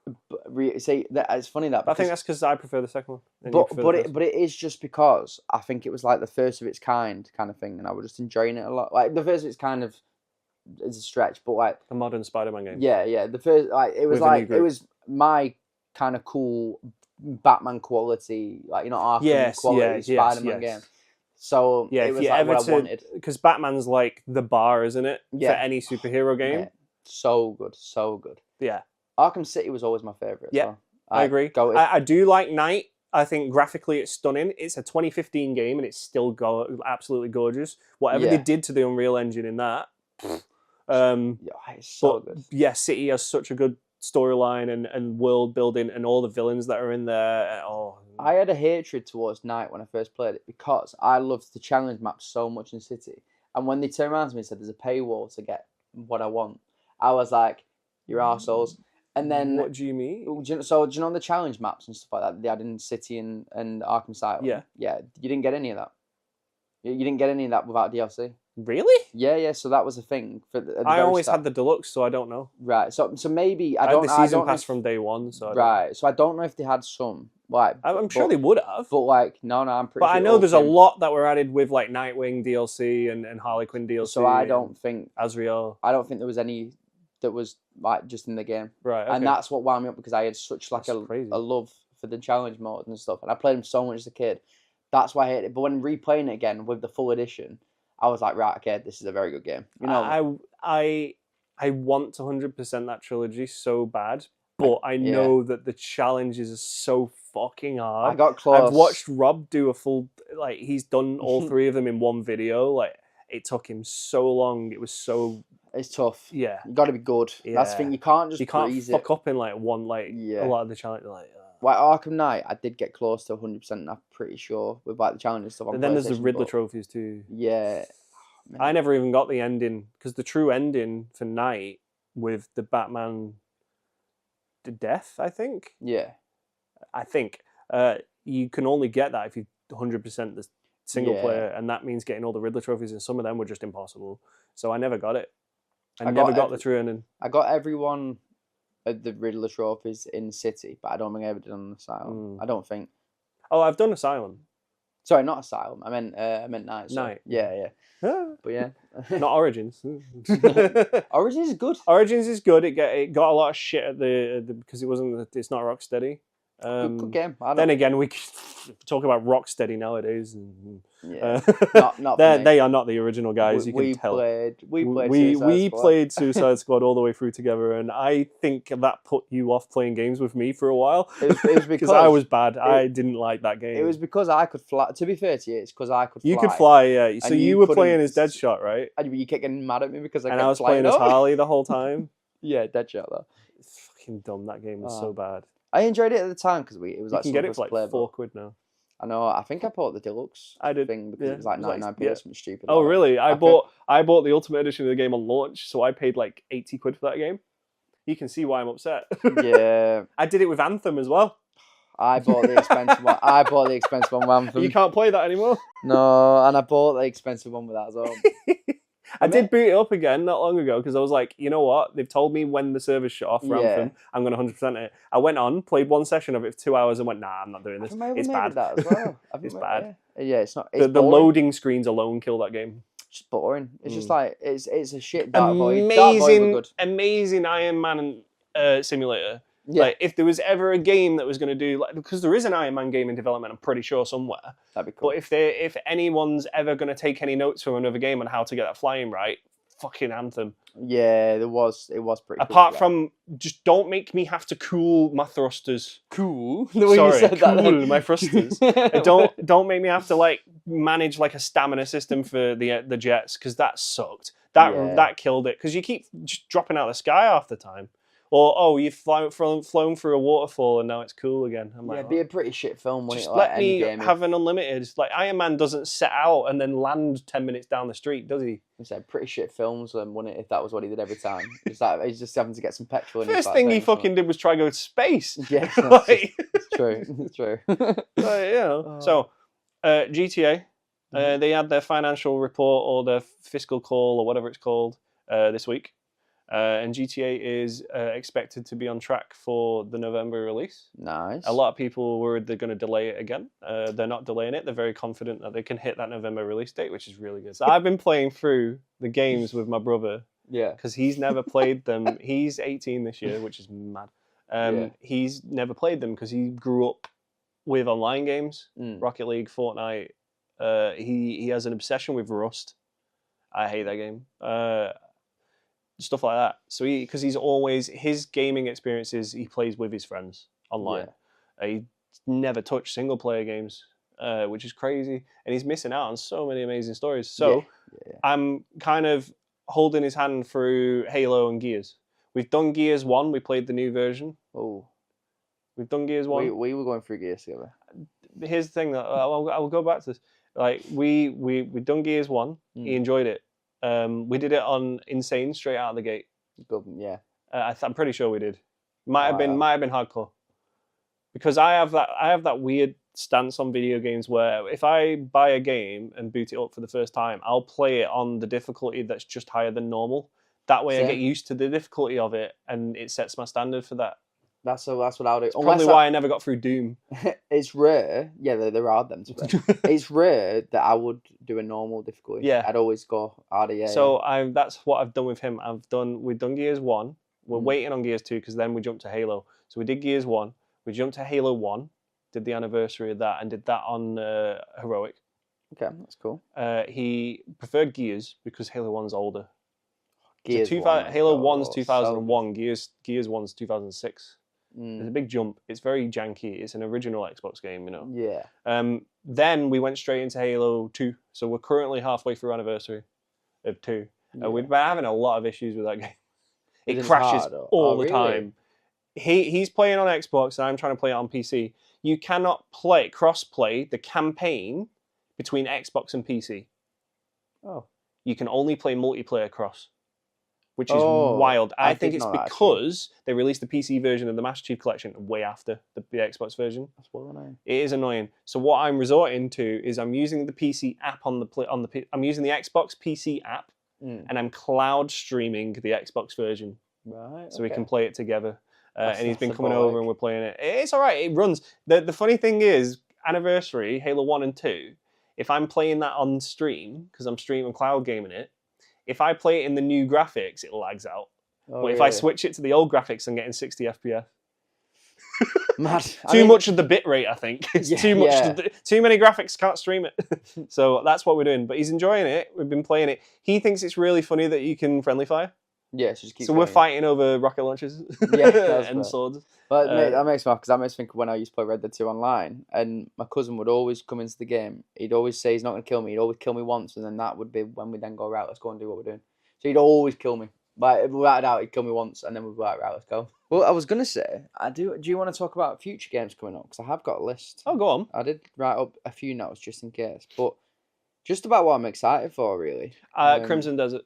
See, it's funny that. I think that's because I prefer the second one. But it is just because I think it was like the first of its kind of thing, and I was just enjoying it a lot. Like the first of its kind of is a stretch, but like a modern Spider-Man game. Yeah. The first, like it was my kind of cool Batman quality, like Arkham quality Spider-Man game. So Yeah, it if was you like ever what I wanted. because Batman's like the bar, isn't it? Yeah. For any superhero game. Mate, so good, so good. Yeah. Arkham City was always my favorite. Yeah, So I agree. Go I do like Knight. I think graphically it's stunning. It's a 2015 game and it's still absolutely gorgeous. Whatever they Yeah. did to the Unreal Engine in that. Um, Yeah, it's so but good. yeah, City has such a good storyline and world building and all the villains that are in there. Oh, I had a hatred towards Knight when I first played it because I loved the challenge map so much in City. And when they turned around to me and said there's a paywall to get what I want, I was like, "You're arseholes." And then, what do you mean? do you know the challenge maps and stuff like that they had in City and Arkham Asylum? Yeah. Yeah, you didn't get any of that. You didn't get any of that without DLC. Really? Yeah. So that was a thing for at the I very always start. had the deluxe, so I don't know. Right. So maybe I had the season know pass if- from day one, so right. So I don't know if they had some. Like, I'm sure they would have. But like, no, I'm pretty. But sure I it know all there's a came- lot that were added with like Nightwing DLC and Harley Quinn DLC. So I and don't think Azrael. I don't think there was any that was like just in the game, Right. Okay. and that's what wound me up because I had such like That's crazy. a love for the challenge mode and stuff, and I played them so much as a kid. That's why I hated it. But when replaying it again with the full edition, I was like, right, okay, this is a very good game. You know, I want to 100% that trilogy so bad, but I know that the challenges are so fucking hard. I got close. I've watched Rob do a full, like, he's done all three of them in one video. Like, it took him so long. It was so... It's tough. Yeah. You got to be good. That's the thing. You can't just breeze fuck up in, like, one, like, a lot of the challenges. Like Arkham Knight, I did get close to 100%, I'm pretty sure, with like the challenges stuff on And then there's the PlayStation, Riddler but- trophies too. Yeah. I never even got the ending, because the true ending for Knight with the Batman the death, I think. Yeah. I think you can only get that if you 100% the single player, and that means getting all the Riddler trophies, and some of them were just impossible. So I never got it. I never got the true ending. I got everyone of the Riddler trophies in City, but I don't think I ever did on Asylum. I don't think. Oh, I've done Asylum. Sorry, not Asylum. I meant Knight. So. Night. Yeah. But yeah. Not Origins. Origins is good. Origins is good. It got a lot of shit at the because it's not Rocksteady. Good game. Then again, we could talk about Rocksteady nowadays. Yeah. Not they are not the original guys. We played we played Suicide Squad all the way through together, and I think that put you off playing games with me for a while. It was because I was bad. I didn't like that game. It was because I could fly. To be fair to you, it's because I could fly. You could fly, yeah. So And you you were couldn't- playing as Deadshot, right? And you kept getting mad at me because I And kept I was flying playing as up. Harley the whole time. Yeah, Deadshot though. It's fucking dumb. That game was so bad. I enjoyed it at the time because it was You like can get something it for like playable. £4 now. I know. I think I bought the deluxe. I did, thing because yeah. it was like It was like- 99p yeah. or something stupid. Oh, like that. really? I bought the Ultimate Edition of the game on launch, so I paid like £80 for that game. You can see why I'm upset. Yeah. I did it with Anthem as well. I bought the expensive one. I bought the expensive one with Anthem. You can't play that anymore. No, and I bought the expensive one with that as well. I did boot it up again not long ago because I was like, you know what? They've told me when the servers shut off for Anthem. I'm going to 100% it. I went on, played one session of it for 2 hours and went, nah, I'm not doing this. It's bad. That as well. It's bad. Yeah, it's not. It's The loading screens alone kill that game. It's just boring. It's just like it's a shit Dark Void. Dark Void were good. Amazing Iron Man simulator. Yeah. Like, if there was ever a game that was going to do, like, because there is an Iron Man game in development, I'm pretty sure somewhere. That'd be cool. But if anyone's ever going to take any notes from another game on how to get that flying right, fucking Anthem. Yeah, it was pretty. Apart cool, from just don't make me have to cool my thrusters. cool. Sorry, cool my thrusters. don't make me have to like manage like a stamina system for the jets because that sucked. That killed it because you keep just dropping out of the sky half the time. Or you've flown through a waterfall and now it's cool again. I'm like, it'd be a pretty shit film, wouldn't just it? Like, let me Endgame, have an unlimited. Like Iron Man doesn't set out and then land 10 minutes down the street, does he? He said pretty shit films, wouldn't it? If that was what he did every time, it's like he's just having to get some petrol. First thing he fucking did was try to go to space. Yeah, like, it's true. It's true. So GTA, they had their financial report or their fiscal call or whatever it's called this week. And GTA is expected to be on track for the November release. Nice. A lot of people were worried they're going to delay it again. They're not delaying it. They're very confident that they can hit that November release date, which is really good. So I've been playing through the games with my brother. Yeah. Because he's never played them. He's 18 this year, which is mad. He's never played them because he grew up with online games, Rocket League, Fortnite, He has an obsession with Rust. I hate that game. Stuff like that. So because he's always his gaming experiences, he plays with his friends online. He never touched single player games, which is crazy, and he's missing out on so many amazing stories. So I'm kind of holding his hand through Halo and Gears. We've done Gears 1. We played the new version. Oh, we've done Gears 1. We were going through Gears together. Here's the thing that I will go back to this. Like we done Gears 1. He enjoyed it. We did it on Insane straight out of the gate. Good, yeah. I'm pretty sure we did. Might have been hardcore. Because I have that weird stance on video games where if I buy a game and boot it up for the first time, I'll play it on the difficulty that's just higher than normal. That way, I get used to the difficulty of it, and it sets my standard for that. That's what I'll do. It's probably why I never got through Doom. It's rare. Yeah, there are them. It's rare that I would do a normal difficulty. Yeah, I'd always go harder. Yeah. So that's what I've done with him. We've done Gears 1. We're waiting on Gears 2 because then we jumped to Halo. So we did Gears 1. We jumped to Halo 1. Did the anniversary of that and did that on Heroic. Okay, that's cool. He preferred Gears because Halo 1's older. Gears so Halo 1's 2001. Gears 1's 2006. There's a big jump. It's very janky. It's an original Xbox game, you know. Yeah. Then we went straight into Halo 2. So we're currently halfway through anniversary of 2. Yeah. We've been having a lot of issues with that game. It crashes all the time. He's playing on Xbox and I'm trying to play it on PC. You cannot cross-play the campaign between Xbox and PC. Oh. You can only play multiplayer cross, which is wild. I think it's because they released the PC version of the Master Chief Collection way after the Xbox version. That's well annoying. It is annoying. So what I'm resorting to is I'm using the PC app I'm using the Xbox PC app and I'm cloud streaming the Xbox version. Right. So we can play it together. And he's been coming over and we're playing it. It's all right. It runs. The funny thing is, anniversary, Halo 1 and 2, if I'm playing that on stream, because I'm streaming cloud gaming it, if I play it in the new graphics, it lags out. But if I switch it to the old graphics, I'm getting 60 FPS. Mad. Too much of the bit rate, I think. It's too much. Too many graphics, can't stream it. So that's what we're doing. But he's enjoying it. We've been playing it. He thinks it's really funny that you can friendly fire. Yeah, so we're fighting over rocket launchers and swords. But that makes me laugh because that makes me think of when I used to play Red Dead 2 online, and my cousin would always come into the game. He'd always say he's not going to kill me. He'd always kill me once, and then that would be when we then go, right, let's go and do what we're doing. So he'd always kill me. But without a doubt, he'd kill me once, and then we'd be like, right, let's go. Well, I was going to say, do you want to talk about future games coming up? Because I have got a list. Oh, go on. I did write up a few notes just in case. But just about what I'm excited for, really. Crimson Desert.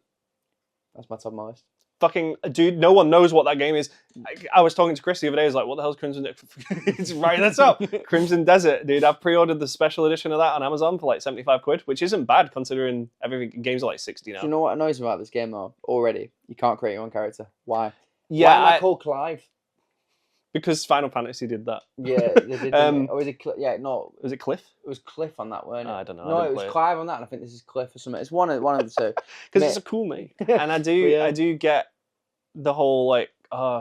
That's my top of my list. Fucking dude, no one knows what that game is. I was talking to Chris the other day. I was like, "What the hell's Crimson Desert?" It's right, that's up. Crimson Desert, dude. I've pre-ordered the special edition of that on Amazon for like £75, which isn't bad considering everything. Games are like 60 now. Do you know what annoys me about this game though? Already, you can't create your own character. Why? Yeah, why am I called Clive? Because Final Fantasy did that. Yeah, they did. Or is it? No. Was it Cliff? It was Cliff on that one. I don't know. No, it was Clive on that, and I think this is Cliff or something. It's one of the two. Because it's a cool name, and I do get the whole like,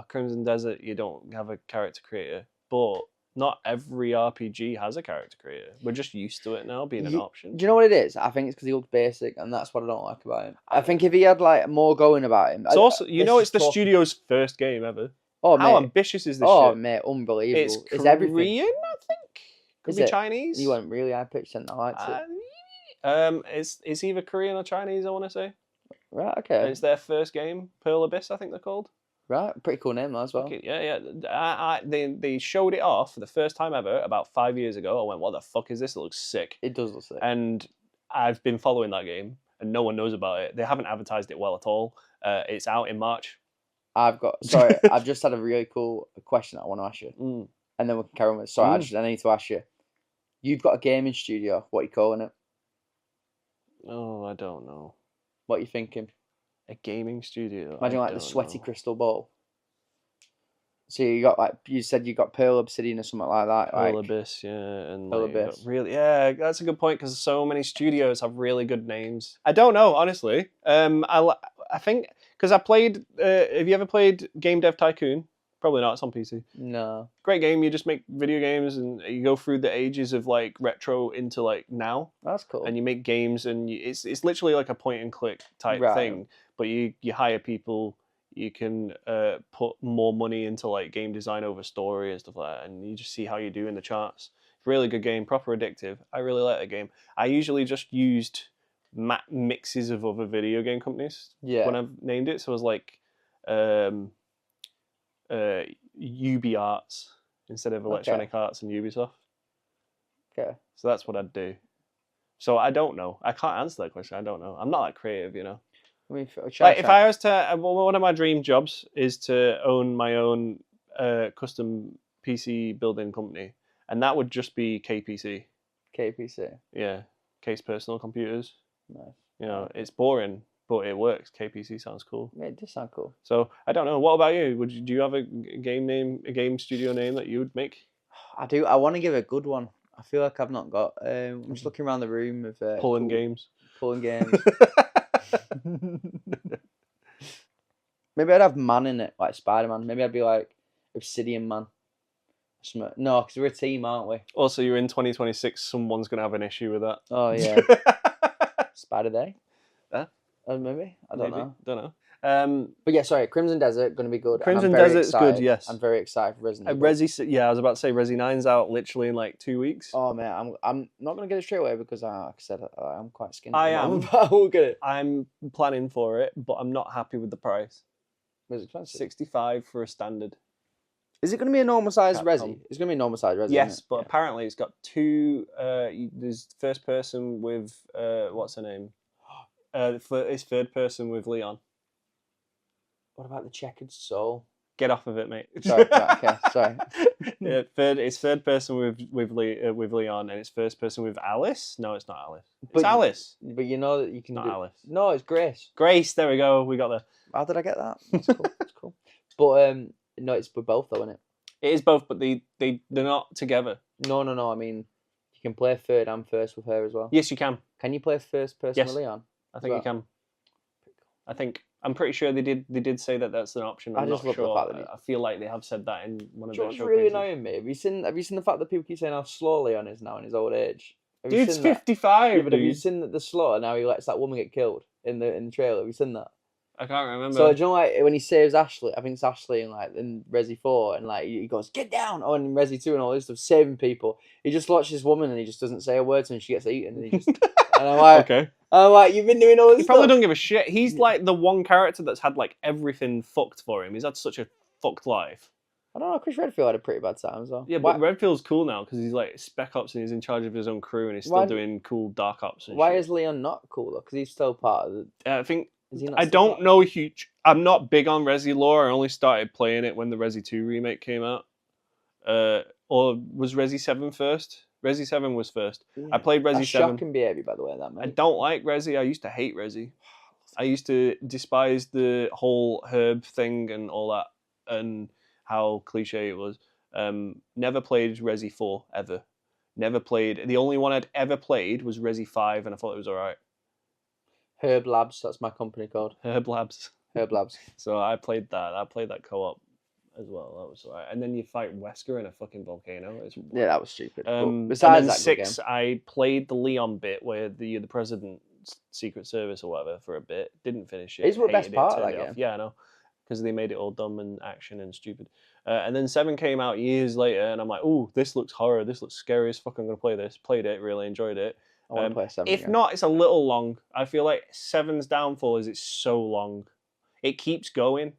Crimson Desert, you don't have a character creator, but not every RPG has a character creator. We're just used to it now being an option. Do you know what it is? I think it's because he looks basic, and that's what I don't like about him. I think if he had like more going about him, it's also it's the studio's first game ever. Oh, how ambitious is this? Oh, mate, unbelievable! It's everything. Korean, I think. Could be Chinese. You went really high pitched, and I liked it. It's either Korean or Chinese. I want to say. Right. Okay. And it's their first game, Pearl Abyss, I think they're called. Right. Pretty cool name as well. Okay, yeah. They showed it off for the first time ever about 5 years ago. I went, "What the fuck is this? It looks sick." It does look sick. And I've been following that game, and no one knows about it. They haven't advertised it well at all. It's out in March. I've just had a really cool question I want to ask you, and then we can carry on with. Sorry, I need to ask you. You've got a gaming studio. What are you calling it? Oh, I don't know. What are you thinking? A gaming studio. Imagine like the sweaty crystal ball. So you said you got Pearl Obsidian or something like that. Pearl Abyss, yeah, and Pearl Abyss. Really, yeah, that's a good point because so many studios have really good names. I don't know, honestly. I think because I played. Have you ever played Game Dev Tycoon? Probably not. It's on PC. No. Great game. You just make video games and you go through the ages of like retro into like now. That's cool. And you make games and it's literally like a point and click type thing. But you hire people. You can put more money into like game design over story and stuff like that, and you just see how you do in the charts. Really good game, proper addictive. I really like the game. I usually just used mixes of other video game companies when I've named it. So it was like UB Arts instead of Electronic Arts and Ubisoft. Okay. So that's what I'd do. So I don't know. I can't answer that question. I don't know. I'm not that creative, you know. If I was to, one of my dream jobs is to own my own custom PC building company, and that would just be KPC. KPC. Yeah, Case Personal Computers. Nice. You know, it's boring, but it works. KPC sounds cool. Yeah, it does sound cool. So I don't know. What about you? Do you have a game name, a game studio name that you would make? I do. I want to give a good one. I feel like I've not got. I'm just looking around the room of Pulling games. Pulling games. Maybe I'd have Man in it, like Spider-Man. Maybe I'd be like Obsidian Man. No, because we're a team, aren't we? Also, you're in 2026. Someone's gonna have an issue with that. Oh yeah. Spider Day. Huh? Maybe. I don't know. Don't know. But yeah, sorry. Crimson Desert going to be good. Crimson Desert's good. Yes. I'm very excited for Resident Evil. Resi. Yeah, I was about to say Resi 9's out literally in like 2 weeks. Oh man, I'm not going to get it straight away because like I said I'm quite skinny. I am. But I will get it. I'm planning for it, but I'm not happy with the price. It's expensive. $65 for a standard. Is it going to be a normal size Resi? It's going to be a normal size Resi. Yes, but apparently it's got two. There's first person with what's her name? It's third person with Leon. What about the Checkered Soul? Get off of it, mate. Sorry. Okay. Sorry. Yeah, it's third person with Leon, and it's first person with Alice. No, it's not Alice. It's Alice. But you know that you can. Not Alice. No, it's Grace. Grace. There we go. We got there. How did I get that? That's cool. That's cool. But no, it's for both though, isn't it? It is both, but they're not together. No. I mean, you can play third and first with her as well. Yes, you can. Can you play first person with Leon? I think you can. I'm pretty sure they did say that that's an option. I'm not sure. I feel like they have said that in one of their showcases. Really annoying me. Have you seen the fact that people keep saying how slow Leon is now in his old age? Dude's 55. Yeah, but have you seen that the slow now he lets that woman get killed in the trailer? Have you seen that? I can't remember. So do you know like when he saves Ashley? I think it's Ashley in Resi 4, and like he goes get down. Oh, and in Resi 2 and all this stuff, saving people. He just watches this woman and he just doesn't say a word to her and she gets eaten. And he just and I'm like, okay. I'm like, you've been doing all this. He probably don't give a shit. He's like the one character that's had like everything fucked for him. He's had such a fucked life. I don't know. Chris Redfield had a pretty bad time as well. Yeah, but Redfield's cool now because he's like Spec Ops and he's in charge of his own crew and he's still doing cool Dark Ops. And why shit. is Leon not cool though? Because he's still part of the. I think. I don't know huge. I'm not big on Resi lore. I only started playing it when the Resi 2 remake came out. Or was Resi 7 first? Resi 7 was first. Yeah. I played Resi 7. Shocking behaviour, by the way, that man. I don't like Resi. I used to hate Resi. I used to despise the whole herb thing and all that, and how cliche it was. Never played Resi 4 ever. Never played. The only one I'd ever played was Resi 5, and I thought it was alright. Herb Labs, that's my company called. Herb Labs. So I played that. I played that co-op as well. That was alright. And then you fight Wesker in a fucking volcano. Yeah, that was stupid. Besides that 6, I played the Leon bit where the President's Secret Service or whatever for a bit. Didn't finish it. It's the best part of that game. Yeah, I know. Because they made it all dumb and action and stupid. And then 7 came out years later, and I'm like, ooh, this looks horror. This looks scary as fuck. I'm going to play this. Played it, really enjoyed it. I want to play 7 If not, it's a little long. I feel like 7's downfall is it's so long. It keeps going.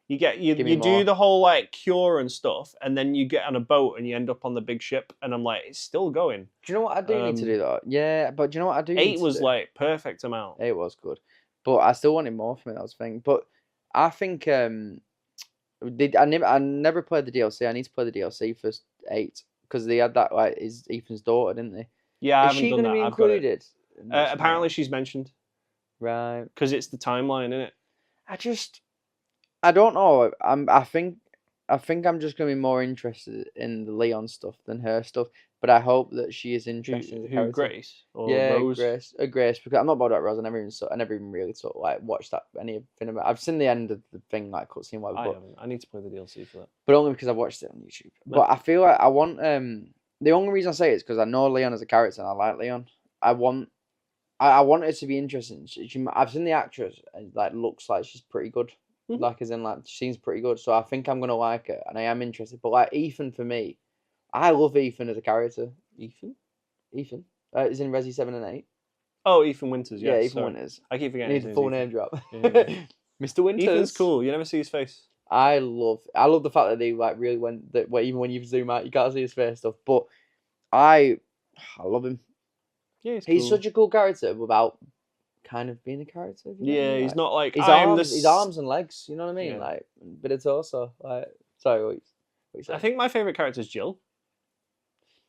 You do the whole like cure and stuff, and then you get on a boat and you end up on the big ship, and I'm like, it's still going. Do you know what I do need to do though? Yeah, but do you know what I do? 8 was like perfect amount. 8 was good, but I still wanted more from it. That was the thing. But I think I never played the DLC. I need to play the DLC for 8 because they had that like is Ethan's daughter, didn't they? Yeah, is she going to be included? Apparently, she's mentioned. Right. Because it's the timeline, isn't it? I don't know. I think I'm just going to be more interested in the Leon stuff than her stuff. but I hope that she is interesting as a Who character. Grace or Yeah, Rose? Grace, because I'm not bothered about Rose. I never even really sort of like watched anything about. I've seen the end of the thing, like cutscene, whatever. I haven't. I need to play the DLC for that. But only because I've watched it on YouTube. But I feel like I want the only reason I say it is because I know Leon as a character and I like Leon. I want it to be interesting. I've seen the actress and like looks like she's pretty good. Like as in like she seems pretty good. So I think I'm gonna like it and I am interested. But like Ethan for me, I love Ethan as a character. Ethan. Is in Resi 7 and 8. Oh, Ethan Winters. Yes, Yeah, Ethan Winters. I keep forgetting. Need a full name drop. Yeah. Mr. Winters. Ethan's cool. You never see his face. I love the fact that they like really went that way. Even when you zoom out, you can't see his face stuff. But I love him. Yeah, he's such a cool character without kind of being a character. Yeah, he's not like his arms and legs. You know what I mean? Yeah. Like, but it's also like sorry, what you I think my favorite character is Jill.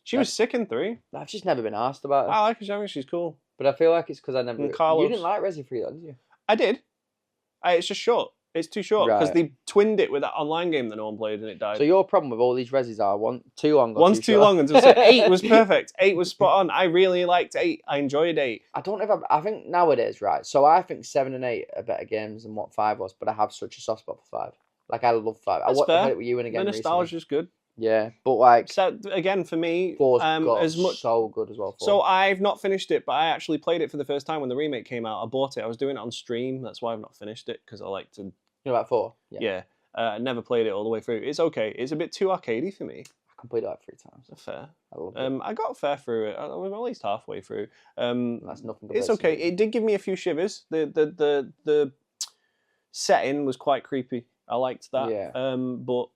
She was sick in 3. I've just never been asked about her. I like her. I think she's cool. But I feel like it's because I never. And Carlos. You didn't like Resi 3, though, did you? I did. It's just short. It's too short because they twinned it with that online game that no one played and it died. So your problem with all these Resis are too long. One's too long until 8 was perfect. 8 was spot on. I really liked 8. I enjoyed 8. I think nowadays, right? So I think 7 and 8 are better games than what 5 was, but I have such a soft spot for 5. Like I love 5. That's I watched it with you and again. The nostalgia's good. Yeah, but like so again for me, as much so good as well. 4. So I've not finished it, but I actually played it for the first time when the remake came out. I bought it. I was doing it on stream. That's why I've not finished it because I like to. You know about 4? Yeah. Never played it all the way through. It's okay. It's a bit too arcadey for me. I completed it like 3 times. Fair. I loved it. I got fair through it. I was at least halfway through. That's nothing. It's okay. It did give me a few shivers. The setting was quite creepy. I liked that. Yeah. But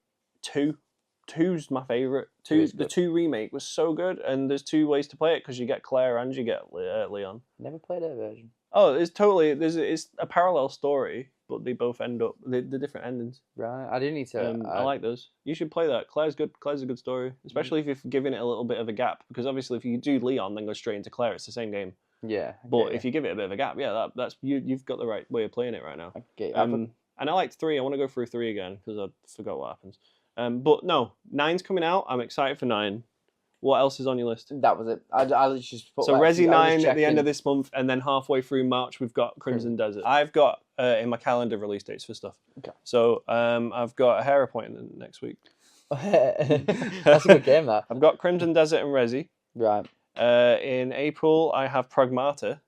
2's my favourite. The 2 remake was so good, and there's 2 ways to play it because you get Claire and you get Leon. Never played that version. Oh, it's a parallel story, but they both end up the different endings. Right, I do need to. I like those. You should play that. Claire's good. Claire's a good story, especially if you're giving it a little bit of a gap. Because obviously, if you do Leon, then go straight into Claire, it's the same game. Yeah. But if you give it a bit of a gap, yeah, that's you've got the right way of playing it right now. Okay. And I liked 3. I want to go through 3 again because I forgot what happens. But no, 9's coming out. I'm excited for 9. What else is on your list? That was it. I just put so Resi 9 at the end of this month, and then halfway through March we've got Crimson Desert. I've got in my calendar release dates for stuff. Okay. So I've got a hair appointment next week. That's a good game. That I've got Crimson Desert and Resi. Right. In April I have Pragmata.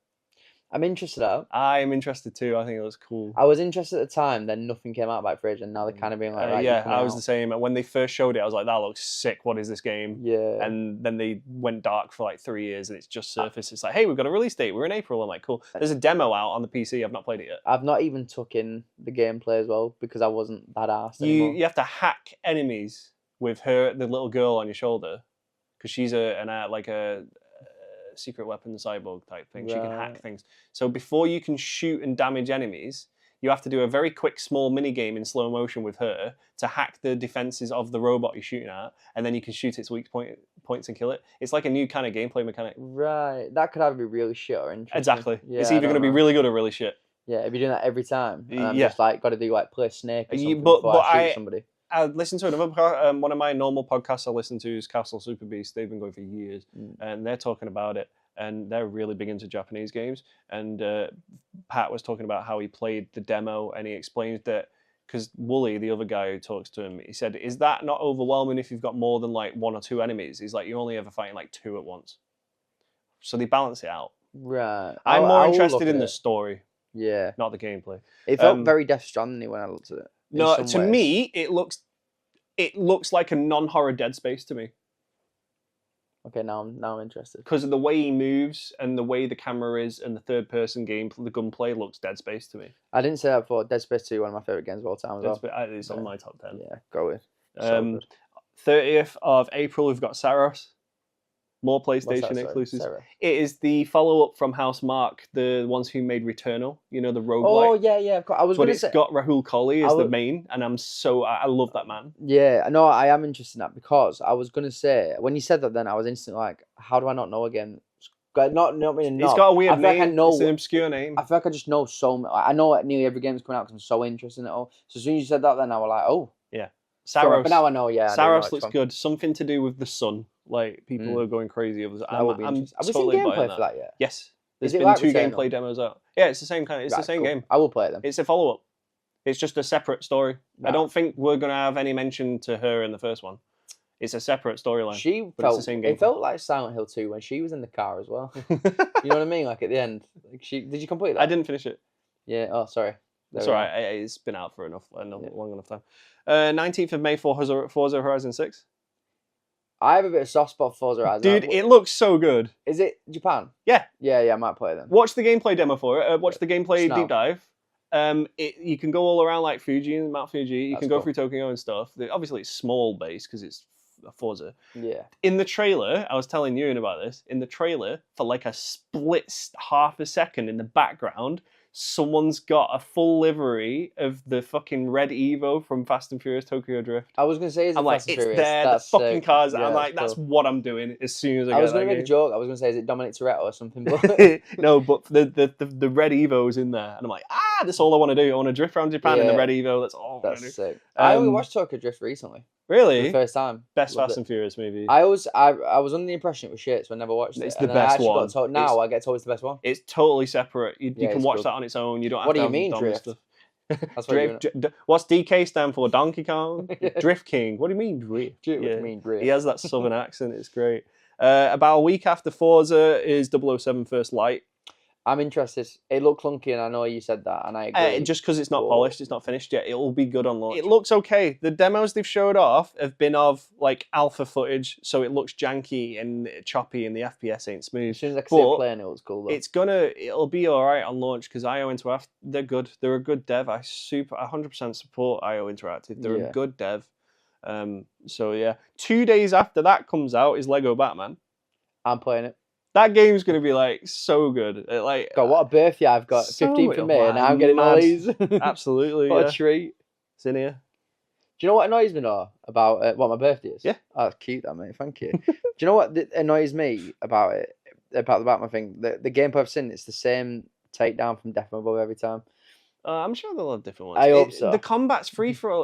I'm interested in that. I am interested too. I think it looks cool. I was interested at the time, then nothing came out by Fridge, and now they're kind of being like, right, yeah, I was the same. When they first showed it, I was like, that looks sick. What is this game? Yeah. And then they went dark for like 3 years, and it's just surfaced. It's like, hey, we've got a release date. We're in April. I'm like, cool. There's a demo out on the PC. I've not played it yet. I've not even took in the gameplay as well because I wasn't that arsed anymore. You have to hack enemies with the little girl on your shoulder, because she's a secret weapon cyborg type thing. Right. She can hack things. So before you can shoot and damage enemies, you have to do a very quick small mini game in slow motion with her to hack the defenses of the robot you're shooting at, and then you can shoot its weak points and kill it. It's like a new kind of gameplay mechanic. Right. That could either be really shit or interesting. Exactly. Yeah, it's either going to be really good or really shit. Yeah, if you're doing that every time, and I'm yeah. just like got to do like play Snake or something before I shoot somebody. I listened to another one of my normal podcasts I listen to is Castle Super Beast. They've been going for years, and they're talking about it, and they're really big into Japanese games. And Pat was talking about how he played the demo, and he explained that because Wooly, the other guy who talks to him, he said, "Is that not overwhelming if you've got more than like 1 or 2 enemies?" He's like, "You're only ever fighting like 2 at once." So they balance it out. Right. I'm more interested in the story. Yeah. Not the gameplay. It felt very Death Stranding when I looked at it. No, to me, it looks like a non-horror Dead Space to me. Okay, now I'm interested. Because of the way he moves and the way the camera is and the third-person game, the gunplay looks Dead Space to me. I didn't say that before. Dead Space 2, one of my favourite games of all time as well. It's on my top 10. Yeah, go with. 30th of April, we've got Saros. More PlayStation exclusives. It is the follow-up from House Mark, the ones who made Returnal. You know, the roguelike. Oh, yeah. I was going to say... But it's got Rahul Kohli as the main, and I love that man. Yeah, no, I am interested in that because I was going to say, when you said that then, I was instantly like, how do I not know again? Not meaning It's got a weird name. It's an obscure name. I feel like I just know so much. I know nearly every game's coming out because I'm so interested in it all. So as soon as you said that, then I was like, oh. Yeah. Saros. But now I know, yeah. Saros looks good. Something to do with the sun. Like, people are going crazy over this. That would be interesting. Have we seen gameplay for that yet? Yes. There's Is it been like 2 Returnal? gameplay demos out. Yeah, it's the same kind. It's the same game. I will play them. It's a follow-up. It's just a separate story. Nah. I don't think we're going to have any mention to her in the first one. It's a separate storyline. It's the same game. It felt like Silent Hill 2 when she was in the car as well. You know what I mean? Like at the end. Like did you complete that? I didn't finish it. Yeah. Oh, sorry. It's all right. It's been out for long enough time. 19th of May for Forza Horizon 6. I have a bit of soft spot for Forza Horizon. Dude, it looks so good. Is it Japan? Yeah. Yeah, I might play them. Watch the gameplay demo for it. Watch the gameplay deep dive. You can go all around like Fuji and Mount Fuji. You can go through Tokyo and stuff. Obviously, it's small base because it's a Forza. Yeah. In the trailer, I was telling you about this. In the trailer, for like a split half a second in the background, someone's got a full livery of the fucking red Evo from Fast and Furious Tokyo Drift. I was gonna say, is it Fast and Furious? There, that's the fucking cars. Yeah, I'm like, that's what I'm doing as soon as I get that game. I was gonna make a joke. I was gonna say, is it Dominic Toretto or something? But no, but the red Evo's in there, and I'm like, that's all I want to do. I want to drift around Japan in the red Evo. That's all I want to do. Sick. I only watched Tokyo Drift recently. Really? For the first time. Best Fast and Furious movie. I was under the impression it was shit, so I never watched it. It's the best one. Now I get told it's the best one. It's totally separate. You can watch that on its own. You don't have to have Drift? Stuff. That's what what's DK stand for? Donkey Kong? Drift King. What do you mean Drift? What do you mean Drift? He has that southern accent. It's great. About a week after Forza is 007 First Light. I'm interested. It looked clunky, and I know you said that, and I agree. Just because it's not polished, it's not finished yet. It will be good on launch. It looks okay. The demos they've showed off have been of like alpha footage, so it looks janky and choppy, and the FPS ain't smooth. As soon as I can see it playing, it looks cool though. It'll be all right on launch because IO Interactive, they're good. They're a good dev. I 100% support IO Interactive. They're a good dev. So yeah, 2 days after that comes out is Lego Batman. I'm playing it. That game's going to be like so good. God, what a birthday I've got. 15th of May, and I'm getting all these. Absolutely. What a treat. It's in here. Do you know what annoys me though about what my birthday is? Yeah. Oh, that's cute, that mate. Thank you. Do you know what annoys me about it? About the Batman thing? The gameplay I've seen, it's the same takedown from Death Above every time. I'm sure they'll have different ones. I hope so. The combat's free flow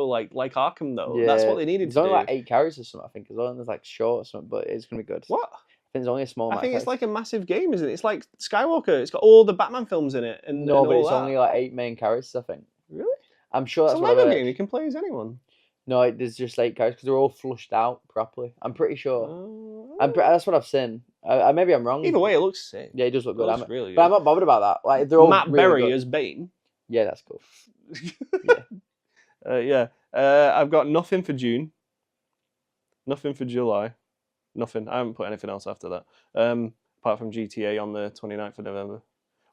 like Arkham though. Yeah. That's what they needed to do. There's only like 8 characters or something, I think, as well. And there's like short or something, but it's going to be good. What? I think it's only a small amount. I think it's like a massive game, isn't it? It's like Skywalker. It's got all the Batman films in it. No, but it's only like 8 main characters, I think. Really? I'm sure that's what I heard. It's a Lego game. You can play as anyone. No, there's just 8 characters because they're all flushed out properly. I'm pretty sure. That's what I've seen. Maybe I'm wrong. Either way, it looks sick. Yeah, it does look good. Looks really good. But I'm not bothered about that. Like they're all Matt really Berry good. as Bane. Yeah, that's cool. I've got nothing for June. Nothing for July. Nothing. I haven't put anything else after that. Apart from GTA on the 29th of November.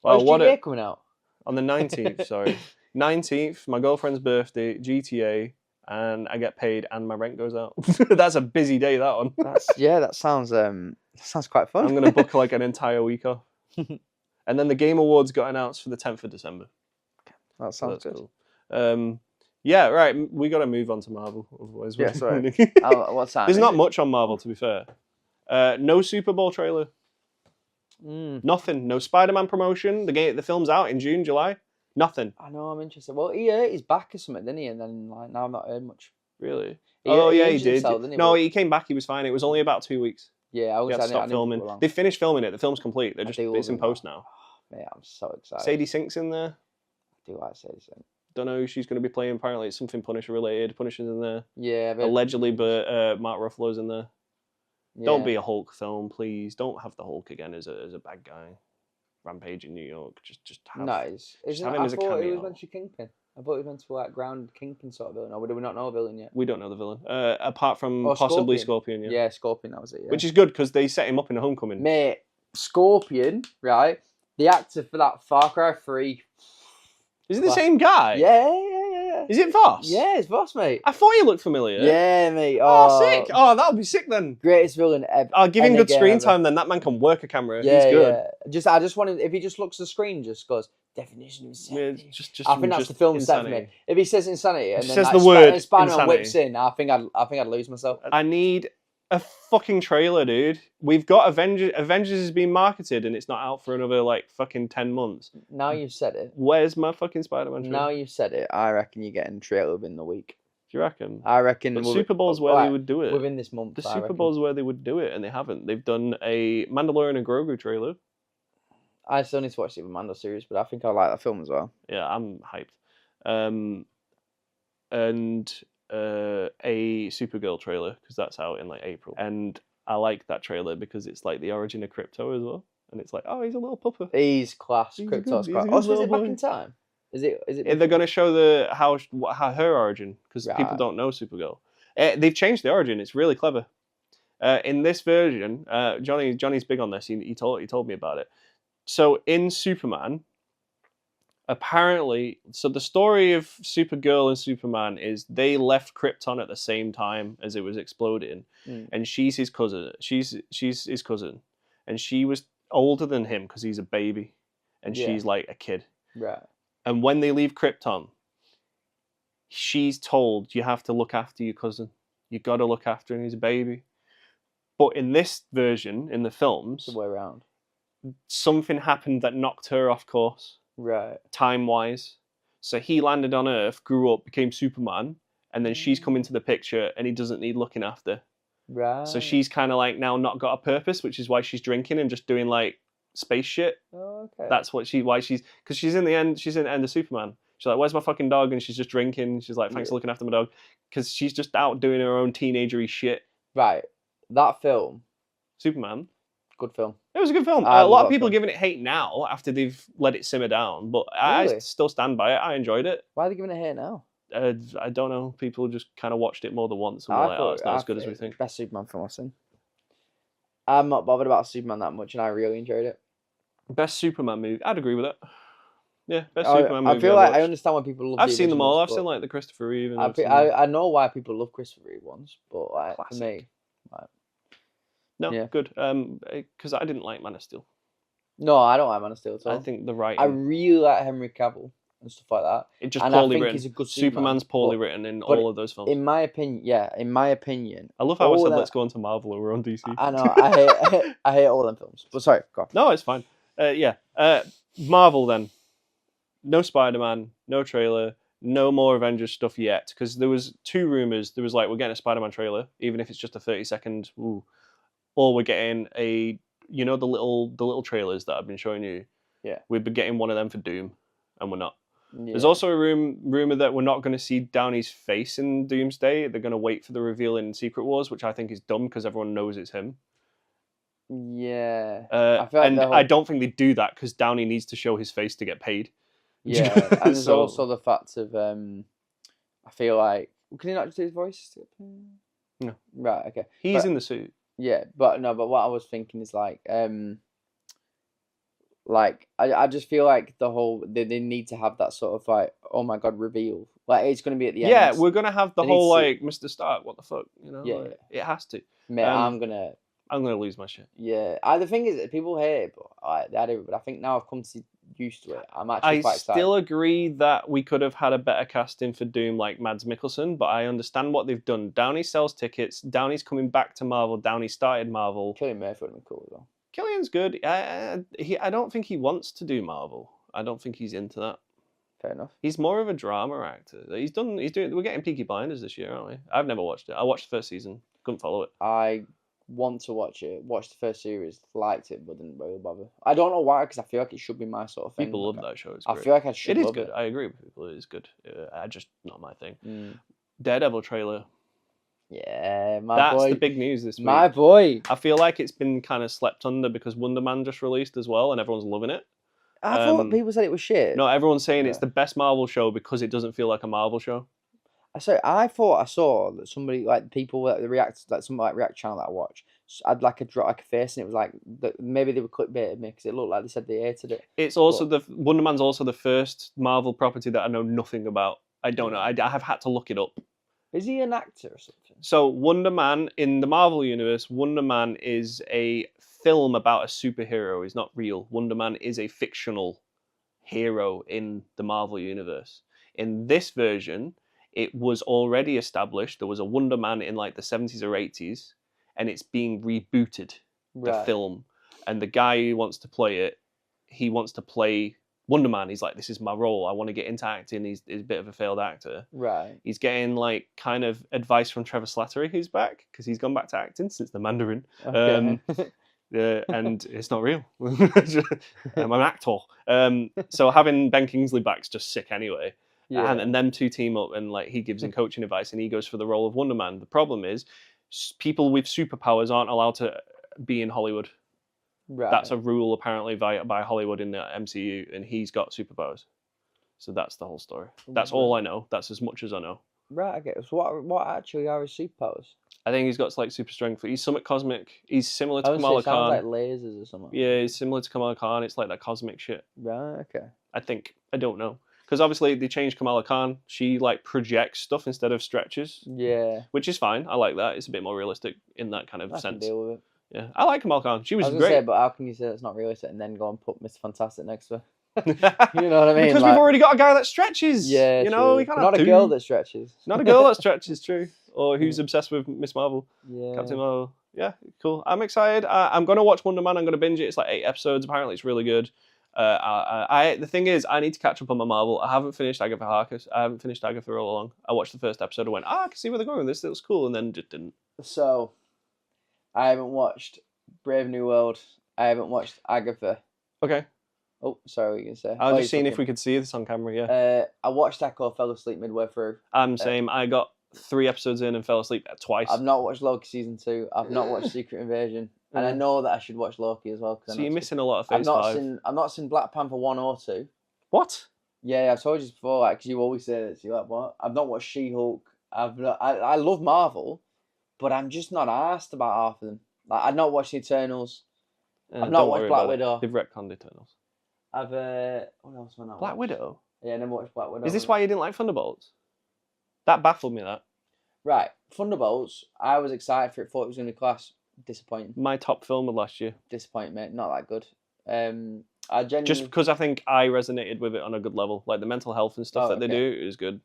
Well, GTA coming out? On the 19th, sorry. 19th, my girlfriend's birthday, GTA, and I get paid and my rent goes out. That's a busy day, that one. That sounds quite fun. I'm going to book like an entire week off. And then the Game Awards got announced for the 10th of December. That sounds good. Cool. Yeah, right. We got to move on to Marvel. Otherwise, sorry. What's that? There's not much on Marvel, to be fair. No Super Bowl trailer. Nothing. No Spider-Man promotion. The film's out in June, July. Nothing. I know. I'm interested. Well, he's back or something, didn't he? And then now I've not heard much. Really? He did. No, he came back. He was fine. It was only about 2 weeks. Yeah, I stopped filming. They finished filming it. The film's complete. It's in post now. Oh, man, I'm so excited. Sadie Sink's in there. I do like Sadie Sink. Don't know who she's going to be playing. Apparently, it's something Punisher related. Punisher's in there. Yeah, allegedly, but Mark Ruffalo's in there. Yeah. Don't be a Hulk film, please. Don't have the Hulk again as a bad guy. Rampage in New York. Just have. Nice. Have him as a cameo. It was meant to be Kingpin. I thought it was meant to be like ground Kingpin sort of villain. Or do we not know a villain yet? We don't know the villain. Apart from possibly Scorpion. Yeah, Scorpion. That was it. Yeah. Which is good because they set him up in a Homecoming. Mate, Scorpion, right? The actor for that Far Cry 3. Is it the same guy? Yeah. Is it Voss? Yeah, it's Voss, mate. I thought he looked familiar. Yeah, mate. Oh, sick. Oh, that'll be sick then. Greatest villain ever. I'll give him good screen time then. That man can work a camera. Yeah, he's good. Yeah. I just wanted, if he just looks at the screen, just goes, definition of insanity. Yeah, I think that's the film set for me. If he says insanity and then says the word Spider-Man whips in, I think I'd lose myself. I need a fucking trailer, dude. We've got Avengers. Avengers is being marketed and it's not out for another like fucking 10 months. Now you've said it. Where's my fucking Spider-Man trailer? Now you've said it. I reckon you're getting a trailer within the week. Do you reckon? I reckon. But Super Bowl's where they would do it. Within this month. The Super Bowl's where they would do it, and they haven't. They've done a Mandalorian and Grogu trailer. I still need to watch the Mando series, but I think I like that film as well. Yeah, I'm hyped. And a Supergirl trailer, because that's out in like April. And I like that trailer because it's like the origin of Crypto as well. And it's like, oh, he's a little pupper. He's class. Crypto's class. Oh, so is it back in time? Is it? They're going to show how her origin, because people don't know Supergirl. They've changed the origin. It's really clever. In this version, Johnny's big on this. He told me about it. So in Superman, apparently, so the story of Supergirl and Superman is they left Krypton at the same time as it was exploding, and she's his cousin. She's his cousin, and she was older than him because he's a baby, and she's like a kid. Right. And when they leave Krypton, she's told, you have to look after your cousin. You got to look after him. He's a baby. But in this version, in the films, the way around, something happened that knocked her off course. Right. Time-wise. So he landed on Earth, grew up, became Superman, and then she's come into the picture and he doesn't need looking after. Right. So she's kind of like now not got a purpose, which is why she's drinking and just doing like space shit. Oh, okay. That's because she's in the end of Superman. She's like, where's my fucking dog? And she's just drinking. She's like, thanks for looking after my dog. Because she's just out doing her own teenagery shit. Right. That film. Superman. Good film. It was a good film. A lot of people are giving it hate now after they've let it simmer down. But I still stand by it. I enjoyed it. Why are they giving it hate now? I don't know. People just kind of watched it more than once and were like, oh, it's not as good as we think. Best Superman film I've seen. I'm not bothered about Superman that much, and I really enjoyed it. Best Superman movie. I'd agree with that. Yeah, best Superman movie. I feel like I understand why people love. I've seen them all. I've seen like the Christopher Reeve. And I know why people love Christopher Reeve ones, but like for me, like, no, good. Because I didn't like Man of Steel. No, I don't like Man of Steel at all. I think the writing. I really like Henry Cavill and stuff like that. It's just poorly written. He's a good Superman's poorly written in all of those films. In my opinion, I love how I said let's go on to Marvel and we're on DC. I know. I hate all them films. But sorry, go on. No, it's fine. Marvel then. No Spider-Man, no trailer, no more Avengers stuff yet. Because there was 2 rumors. There was like, we're getting a Spider-Man trailer, even if it's just a 30-second. Ooh. Or we're getting the little trailers that I've been showing you. Yeah. We've been getting one of them for Doom, and we're not. Yeah. There's also a rumor that we're not going to see Downey's face in Doomsday. They're going to wait for the reveal in Secret Wars, which I think is dumb because everyone knows it's him. Yeah. I don't think they do that because Downey needs to show his face to get paid. Yeah, and there's also the fact of I feel like can he not just do his voice? No. Right. Okay. He's in the suit. Yeah, but what I was thinking is like I just feel like the whole they need to have that sort of like, oh my god, reveal. Like it's going to be at the end. Yeah, we're going to have the whole like Mr. Stark, what the fuck, you know? Yeah, like, it has to. Mate, I'm going to lose my shit. Yeah, the thing is that people hate it, but I think now I've come to used to it. I'm actually quite excited. I still agree that we could have had a better casting for Doom like Mads Mikkelsen, but I understand what they've done. Downey sells tickets. Downey's coming back to Marvel. Downey started Marvel. Cillian Murphy would have been cool as well. Cillian's good. I don't think he wants to do Marvel. I don't think he's into that. Fair enough. He's more of a drama actor. We're getting Peaky Blinders this year, aren't we? I've never watched it. I watched the first season. Couldn't follow it. I want to watch it. Watched the first series, liked it, but didn't really bother. I don't know why, because I feel like it should be my sort of thing. People love that show. It's great. I feel like I should. It is love good. it. I agree with people. It is good. I just not my thing. Daredevil trailer. Yeah, my boy. That's the big news this week. My boy. I feel like it's been kind of slept under because Wonder Man just released as well, and everyone's loving it. I thought people said it was shit. No, everyone's saying it's the best Marvel show because it doesn't feel like a Marvel show. I thought I saw that somebody like people that react like some like react channel that I watch had like a face and it was like maybe they were clickbaiting me because it looked like they said they hated it. It's also Wonder Man's also the first Marvel property that I know nothing about. I don't know. I have had to look it up. Is he an actor or something? So Wonder Man in the Marvel universe, Wonder Man is a film about a superhero. He's not real. Wonder Man is a fictional hero in the Marvel universe. In this version, it was already established. There was a Wonder Man in like the 70s or 80s, and it's being rebooted, the film. And the guy who wants to play it, he wants to play Wonder Man, he's like, this is my role. I want to get into acting. He's a bit of a failed actor. Right. He's getting like kind of advice from Trevor Slattery, who's back because he's gone back to acting since The Mandarin. Okay. And it's not real. I'm an actor. So having Ben Kingsley back's just sick anyway. Yeah. And them two team up, and like he gives him coaching advice, and he goes for the role of Wonder Man. The problem is, people with superpowers aren't allowed to be in Hollywood. Right. That's a rule apparently by Hollywood in the MCU, and he's got superpowers. So that's the whole story. That's all I know. That's as much as I know. Right. Okay. So what actually are his superpowers? I think he's got like super strength. He's somewhat cosmic. He's similar to I Kamala would say it sounds Khan. like lasers or something. Yeah, he's similar to Kamala Khan. It's like that cosmic shit. Right. Okay. I think. I don't know. Because obviously they changed Kamala Khan. She like projects stuff instead of stretches. Yeah. Which is fine. I like that. It's a bit more realistic in that kind of I can sense. deal with it. Yeah, I like Kamala Khan. She was I was great. gonna say, but how can you say it's not realistic and then go and put Mr. Fantastic next to her? You know what I mean? Because like, we've already got a guy that stretches. Yeah. You know, true. we can't But have not a two. girl that stretches. Not a girl that stretches, true. Or who's obsessed with Miss Marvel, Yeah. Captain Marvel. Yeah, cool. I'm excited. I'm going to watch Wonder Man. I'm going to binge it. It's like 8 episodes. Apparently, it's really good. The thing is, I need to catch up on my Marvel. I haven't finished Agatha Harkness. I haven't finished Agatha all along. I watched the first episode and went, I can see where they're going with this. It was cool. And then just didn't. So, I haven't watched Brave New World. I haven't watched Agatha. Okay. Oh, sorry, what were you going to say? I was just seeing if we could see this on camera, yeah. I watched Echo, fell asleep midway through. Same. I got 3 episodes in and fell asleep twice. I've not watched Loki season 2. I've not watched Secret Invasion. And I know that I should watch Loki as well. So you're missing a lot of Phase 5. I've not seen Black Panther 1 or 2. What? Yeah, I've told you this before, like, because you always say this. You're like, what? I've not watched She-Hulk. I love Marvel, but I'm just not asked about half of them. Like, I've not watched The Eternals. I've not watched Black Widow. They've retconned Eternals. What else have I not Black watched? Widow? Yeah, I never watched Black Widow. Is this why you didn't like Thunderbolts? That baffled me, that. Right, Thunderbolts, I was excited for it, thought it was going to be class. Disappointing. My top film of last year. Disappointing, mate. Not that good. I genuinely... Just because I think I resonated with it on a good level. Like the mental health and stuff that they do is good.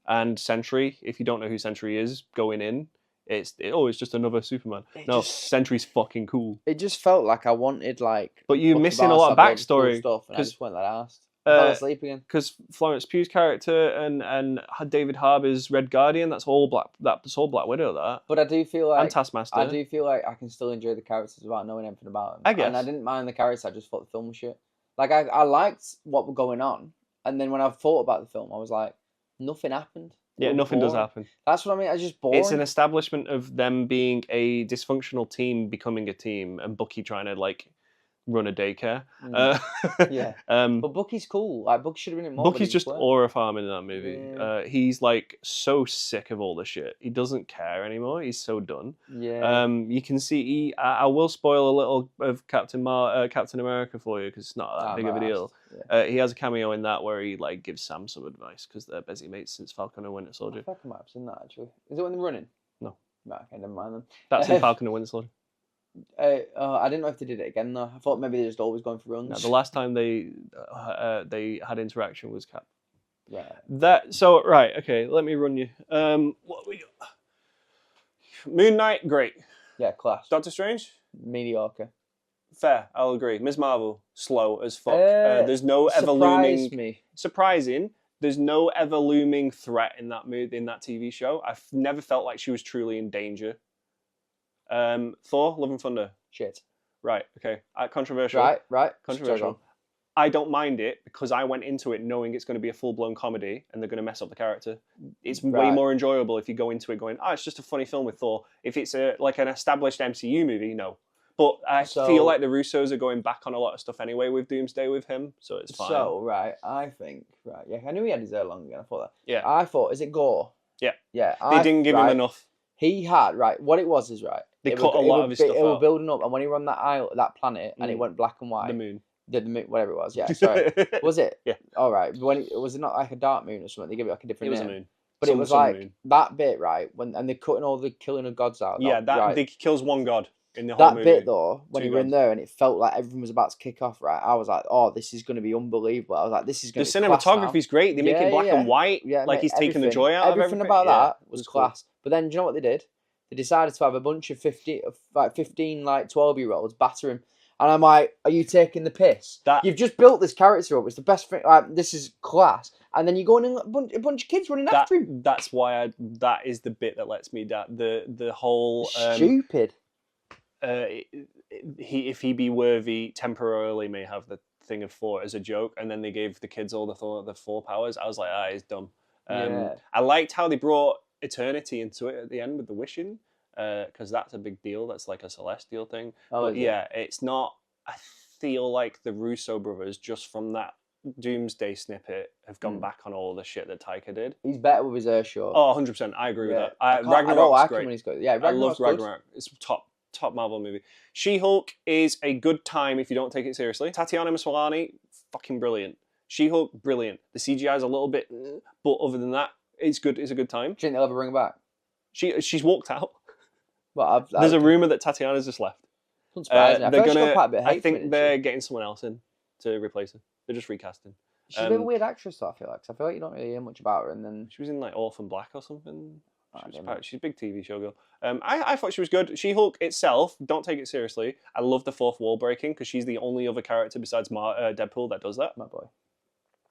And Sentry, if you don't know who Sentry is going in, it's just another Superman. Sentry's fucking cool. It just felt like I wanted like... But you're missing a lot of backstory. Stuff, and I just weren't that asked. I fell asleep again. Because Florence Pugh's character and David Harbour's Red Guardian, that's all Black Widow, that. But I do feel like... And Taskmaster. I do feel like I can still enjoy the characters without knowing anything about them. I guess. And I didn't mind the characters, I just thought the film was shit. Like, I liked what was going on. And then when I thought about the film, I was like, nothing happened. Yeah, nothing does happen. That's what I mean. I just boring. It's an establishment of them being a dysfunctional team becoming a team, and Bucky trying to like run a daycare. Yeah. But Bucky's cool. Like Bucky should have been in more. Bucky's just aura farming in that movie. Yeah. He's like so sick of all the shit. He doesn't care anymore. He's so done. Yeah. You can see. I will spoil a little of Captain America for you because it's not that big of a deal. Yeah. He has a cameo in that where he like gives Sam some advice because they're busy mates since Falcon and Winter Soldier. I think I might have seen that actually. Is it when they're running? No. Right, okay, never mind then. That's in Falcon and Winter Soldier. I didn't know if they did it again though. I thought maybe they're just always going for runs. No, the last time they had interaction was Cap. Right. Right. Okay. Let me run you. What we got? Moon Knight, great. Yeah, class. Doctor Strange, mediocre. Fair. I'll agree. Ms. Marvel, slow as fuck. There's no ever looming. Surprising. There's no ever looming threat in that TV show. I've never felt like she was truly in danger. Thor, Love and Thunder. Shit. Right, okay. Controversial. Right. Controversial. I don't mind it because I went into it knowing it's going to be a full-blown comedy and they're going to mess up the character. It's way more enjoyable if you go into it going, it's just a funny film with Thor. If it's like an established MCU movie, no. But I feel like the Russos are going back on a lot of stuff anyway with Doomsday with him, so it's fine. So, I knew he had his hair long again, I thought that. Yeah. I thought, is it Gore? Yeah. Yeah. They didn't give him enough. He had, what it was is, They cut a lot of his stuff out. It was building up, and when he were on that planet, and it went black and white. The moon. Whatever it was, yeah, sorry. Was it? Yeah. All right. Was it not like a dark moon or something? They give it like a different name. It was a moon. But it was like that bit, and they're cutting all the killing of gods out. Yeah, they kills one god in the whole movie. That bit though, when you were in there and it felt like everything was about to kick off, I was like, oh, this is going to be unbelievable. I was like, this is going to be The cinematography's great. They make it black and white. Yeah, like he's taking the joy out of everything. Everything about that was class. But then, do you know what they did? They decided to have a bunch of 15, 12-year-olds batter him. And I'm like, are you taking the piss? You've just built this character up. It's the best thing. Like, this is class. And then you're going in a bunch of kids running after him. That's why that is the bit that lets me down. The whole stupid. If he be worthy, temporarily may have the thing of 4 as a joke, and then they gave the kids all the 4 powers. I was like, it's dumb. I liked how they brought eternity into it at the end with the wishing, because that's a big deal. That's like a celestial thing. But yeah, it's not. I feel like the Russo brothers, just from that Doomsday snippet, have gone back on all the shit that Taika did. He's better with his Kershaw. Oh, 100%. I agree with that. Ragnarok's great. When he's good. Yeah, I love Ragnarok. It's top Marvel movie. She-Hulk is a good time if you don't take it seriously. Tatiana Maslany, fucking brilliant. She-Hulk, brilliant. The CGI is a little bit, but other than that, it's good. It's a good time. Do you think they'll ever bring her back? She's walked out. Well, there's a rumor that Tatiana's just left. I think they're getting someone else in to replace her. They're just recasting. She's a bit of a weird actress, though, I feel like. 'Cause I feel like you don't really hear much about her, and then she was in like Orphan Black or something. She's a big TV show girl. I thought she was good. She-Hulk itself, don't take it seriously. I love the fourth wall breaking because she's the only other character besides Deadpool that does that. My boy.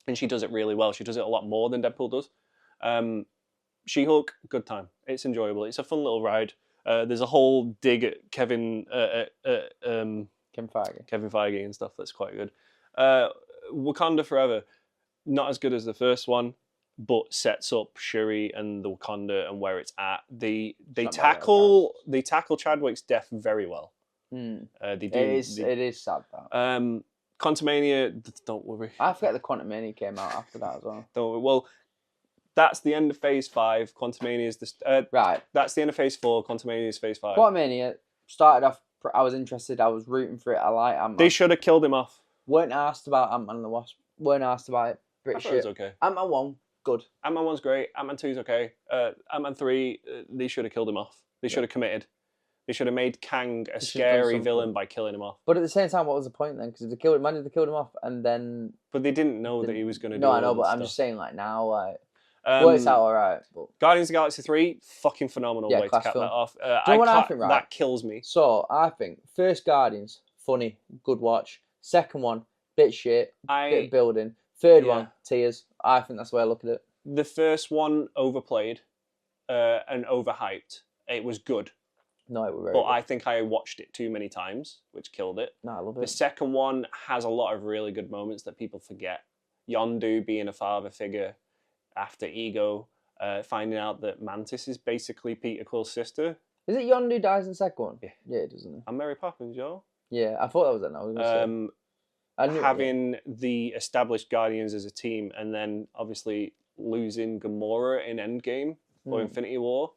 And she does it really well. She does it a lot more than Deadpool does. She-Hulk, good time. It's enjoyable. It's a fun little ride. There's a whole dig at Kevin Feige and stuff that's quite good. Wakanda Forever, not as good as the first one, but sets up Shuri and the Wakanda and where it's at. They tackle Chadwick's death very well. They do. It is sad that. Quantumania, don't worry. I forget the Quantumania came out after that as well. Don't worry. Well, that's the end of Phase 5. Quantumania is the right. That's the end of Phase 4. Quantumania is Phase 5. Quantumania started off. I was interested. I was rooting for it. I like Ant-Man. They should have killed him off. Weren't asked about Ant-Man and the Wasp. Weren't asked about it. I thought it was okay. Ant-Man 1, good. Ant-Man 1's great. Ant-Man 2's okay. Ant-Man 3, they should have killed him off. They should have committed. They should have made Kang a scary villain by killing him off. But at the same time, what was the point then? Because they killed him off, and then. But they didn't know that he was going to do. No, I know, but I'm just saying, like now, like. Works out all right. But... Guardians of the Galaxy 3, fucking phenomenal way to cap that off. Do you know what I think, right? That kills me. So, I think first Guardians, funny, good watch. Second one, bit shit, bit of building. Third one, tears. I think that's the way I look at it. The first one, overplayed and overhyped. It was good. No, it was very But good. I think I watched it too many times, which killed it. No, I love it. The second one has a lot of really good moments that people forget. Yondu being a father figure after Ego, finding out that Mantis is basically Peter Quill's sister. Is it Yondu dies in the second one? Yeah. Yeah, doesn't it? And Mary Poppins, yo. Yeah, I thought that was it. I was going to say. Having the established Guardians as a team and then obviously losing Gamora in Endgame or Infinity War.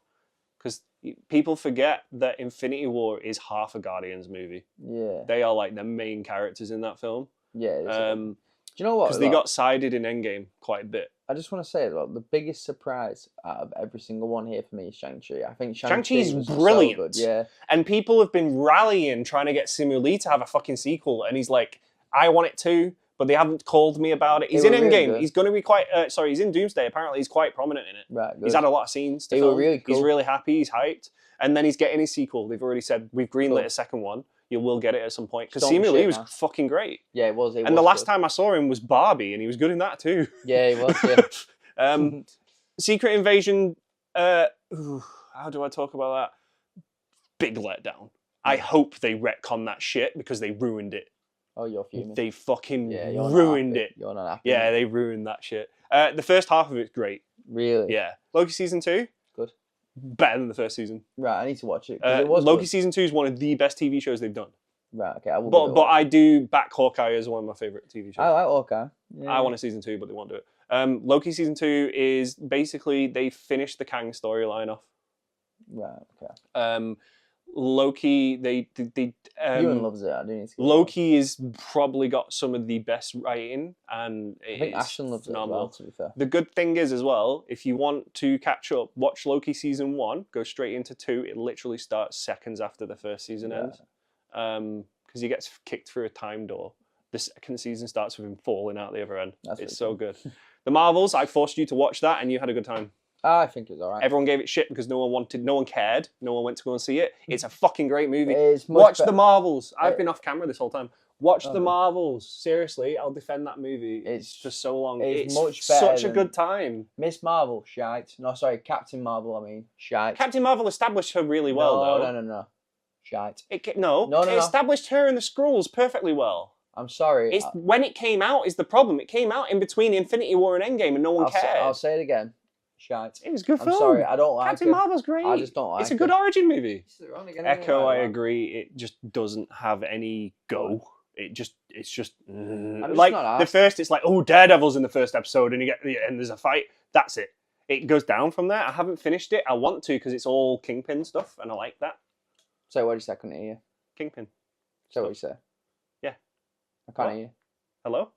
Because people forget that Infinity War is half a Guardians movie. Yeah. They are like the main characters in that film. Yeah. Do you know what? Because they got sided in Endgame quite a bit. I just want to say, the biggest surprise out of every single one here for me is Shang-Chi. I think Shang-Chi is brilliant. So good, yeah. And people have been rallying, trying to get Simu Lee to have a fucking sequel. And he's like, I want it too, but they haven't called me about it. He's in Endgame. Really he's going to be quite... he's in Doomsday. Apparently, he's quite prominent in it. Right, good. He's had a lot of scenes to film. Really cool. He's really happy. He's hyped. And then he's getting his sequel. They've already said, we've greenlit a second one. You will get it at some point. Because Simu Lee was fucking great. Yeah, it was. And the last time I saw him was Barbie, and he was good in that too. Yeah, he was, yeah. Secret Invasion, how do I talk about that? Big letdown. I hope they retcon that shit because they ruined it. Oh, you're fuming. They fucking ruined it. You're not happy. Yeah, they ruined that shit. The first half of it's great. Really? Yeah. Loki Season 2? Good. Better than the first season. Right, I need to watch it. Loki good. Season 2 is one of the best TV shows they've done. Right, okay. But I do back Hawkeye as one of my favourite TV shows. I like Hawkeye. Yeah. I want a Season 2, but they won't do it. Loki Season 2 is basically they finished the Kang storyline off. Right, okay. Loki, they Ewan loves it. I do need to Loki has probably got some of the best writing, and I think Ashton loves phenomenal. it as well, to be fair. The good thing is as well, if you want to catch up, watch Loki Season 1, go straight into 2. It literally starts seconds after the first season ends. Because he gets kicked through a time door. The second season starts with him falling out the other end. It's so good. The Marvels, I forced you to watch that, and you had a good time. I think it was alright. Everyone gave it shit because no one cared. No one went to go and see it. It's a fucking great movie. It's much Watch better. The Marvels. I've been off camera this whole time. Watch The Okay. Marvels. Seriously, I'll defend that movie. It's for so long. it's It's much better such a than- good time. Miss Marvel, shite. No, sorry, Captain Marvel. I mean, shite. Captain Marvel established her really well, though. No. Shite. No, No. it established her and the Skrulls perfectly well. I'm sorry. It's when it came out is the problem. It came out in between Infinity War and Endgame, and no one cared. I'll say it again. Shite. It was a good I'm film. sorry, I don't like Captain it. Marvel's great. I just don't like it. It's a good origin movie. Echo, I Like, agree. It just doesn't have any go. It's just I'm like not the asked. first. It's like, oh, Daredevil's in the first episode, and there's a fight. That's it. It goes down from there. I haven't finished it. I want to because it's all Kingpin stuff, and I like that. So what did you say? I couldn't hear you. Kingpin. So what did you say? Yeah. I can't What? hear you. Hello.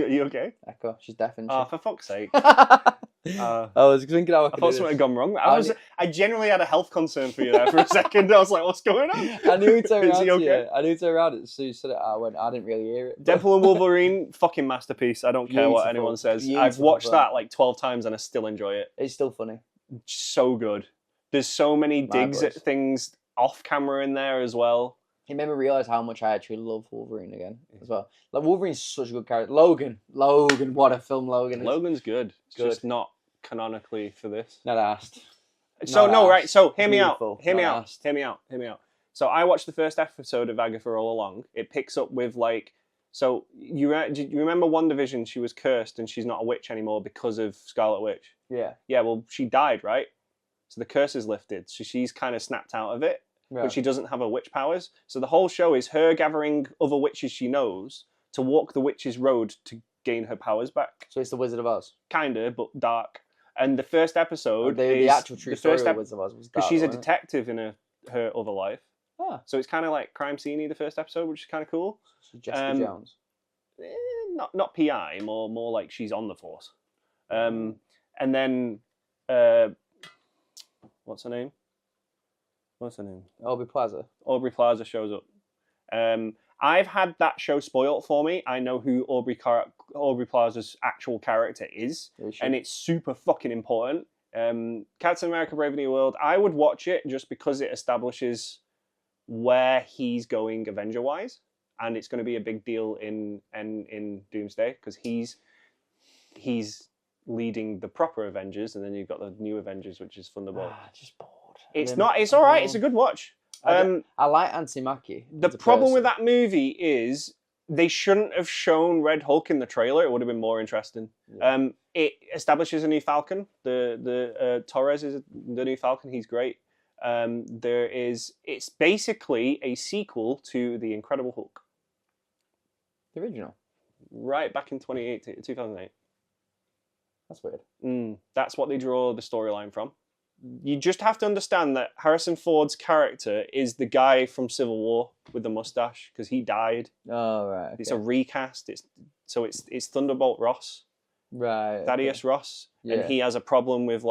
Are you okay? Echo. She's deaf, isn't she? Oh, for fuck's sake. I was thinking how I I could thought do something had this. gone wrong. I genuinely had a health concern for you there for a second. I was like, what's going on? I knew he turned Is around he to okay? you. I knew he turned around as soon as you said it. I didn't really hear it. Deadpool and Wolverine, fucking masterpiece. I don't care what Beautiful. anyone says. I've Beautiful watched film. that like 12 times and I still enjoy it. It's still funny. So good. There's so many digs at boys. things off camera in there as well. It made me realise how much I actually love Wolverine again as well. Like Wolverine's such a good character. Logan, what a film Logan is. Logan's good. It's Good. just not canonically for this. Not asked. So Not no, asked. right. So hear me Beautiful. out. Hear me Not out. asked. Hear me out. Hear me out. So I watched the first episode of Agatha All Along. It picks up with like, so do you remember WandaVision? She was cursed and she's not a witch anymore because of Scarlet Witch. Yeah. Yeah, well, she died, right? So the curse is lifted. So she's kind of snapped out of it, Right. but she doesn't have her witch powers. So the whole show is her gathering other witches she knows to walk the witch's road to gain her powers back. So it's the Wizard of Oz. Kinda, but dark. And the first episode The is actual true the story first of the Wizard of Oz was because dark, she's a wasn't it? detective in her other life. Ah, So it's kind of like crime scene-y, the first episode, which is kind of cool. so Jessica Jones. Not PI, more like she's on the force. And then what's her name? Aubrey Plaza. Aubrey Plaza shows up. I've had that show spoiled for me. I know who Aubrey Plaza's actual character is, and it's super fucking important. Captain America: Brave New World. I would watch it just because it establishes where he's going Avenger-wise, and it's going to be a big deal in Doomsday because he's leading the proper Avengers, and then you've got the new Avengers, which is Thunderbolt. Just bored. It's not. It's all right. It's a good watch. I like Auntie Mackie. The problem with that movie is they shouldn't have shown Red Hulk in the trailer. It would have been more interesting. Yeah. It establishes a new Falcon. The Torres is the new Falcon. He's great. It's basically a sequel to The Incredible Hulk. The original. Right back in 2008. That's weird. That's what they draw the storyline from. You just have to understand that Harrison Ford's character is the guy from Civil War with the mustache because he died. Oh right. Okay. It's a recast. It's Thunderbolt Ross, right. Thaddeus Ross, and he has a problem with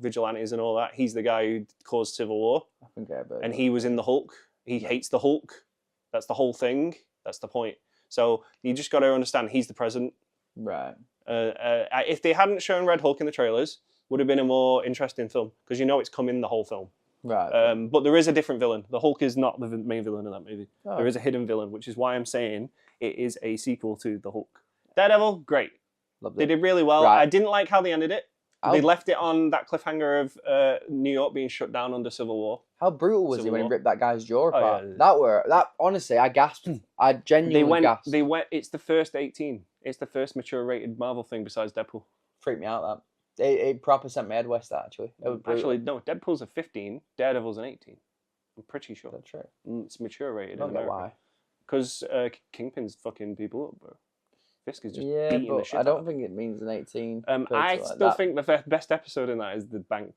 vigilantes and all that. He's the guy who caused Civil War, I think I bet. and he was in the Hulk. He hates the Hulk. That's the whole thing. That's the point. So you just got to understand he's the president. Right. If they hadn't shown Red Hulk in the trailers, would have been a more interesting film because it's coming the whole film. Right. But there is a different villain. The Hulk is not the main villain in that movie. Oh. There is a hidden villain, which is why I'm saying it is a sequel to the Hulk. Daredevil, great. Loved They it. did really well. Right. I didn't like how they ended it. They left it on that cliffhanger of New York being shut down under Civil War. How brutal was he Civil when he War. ripped that guy's jaw Oh, apart? yeah. That honestly, I gasped. I genuinely gasped. They went. It's the first 18. It's the first mature rated Marvel thing besides Deadpool. Freaked me out. That it proper sent my head west. That actually. It was brutal. Actually, no. Deadpool's a 15. Daredevil's an 18. I'm pretty sure. That's true. It's mature rated I don't in get America. why. Because Kingpin's fucking people up, bro. Fisk is just Yeah, beating the but shit I out don't of think it means an 18. I like still that. think the best episode in that is the bank.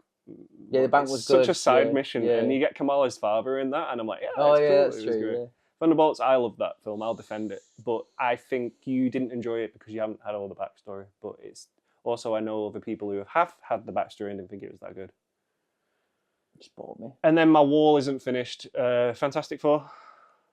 Yeah, the bank It's was such good, a side yeah, mission, yeah. and you get Kamala's father in that, and I'm like, yeah, Oh it's yeah, cool. that's It was true. great. Yeah. Thunderbolts, I love that film. I'll defend it, but I think you didn't enjoy it because you haven't had all the backstory. But it's also I know other people who have had the backstory and didn't think it was that good. Just bored me. And then my wall isn't finished. Fantastic Four.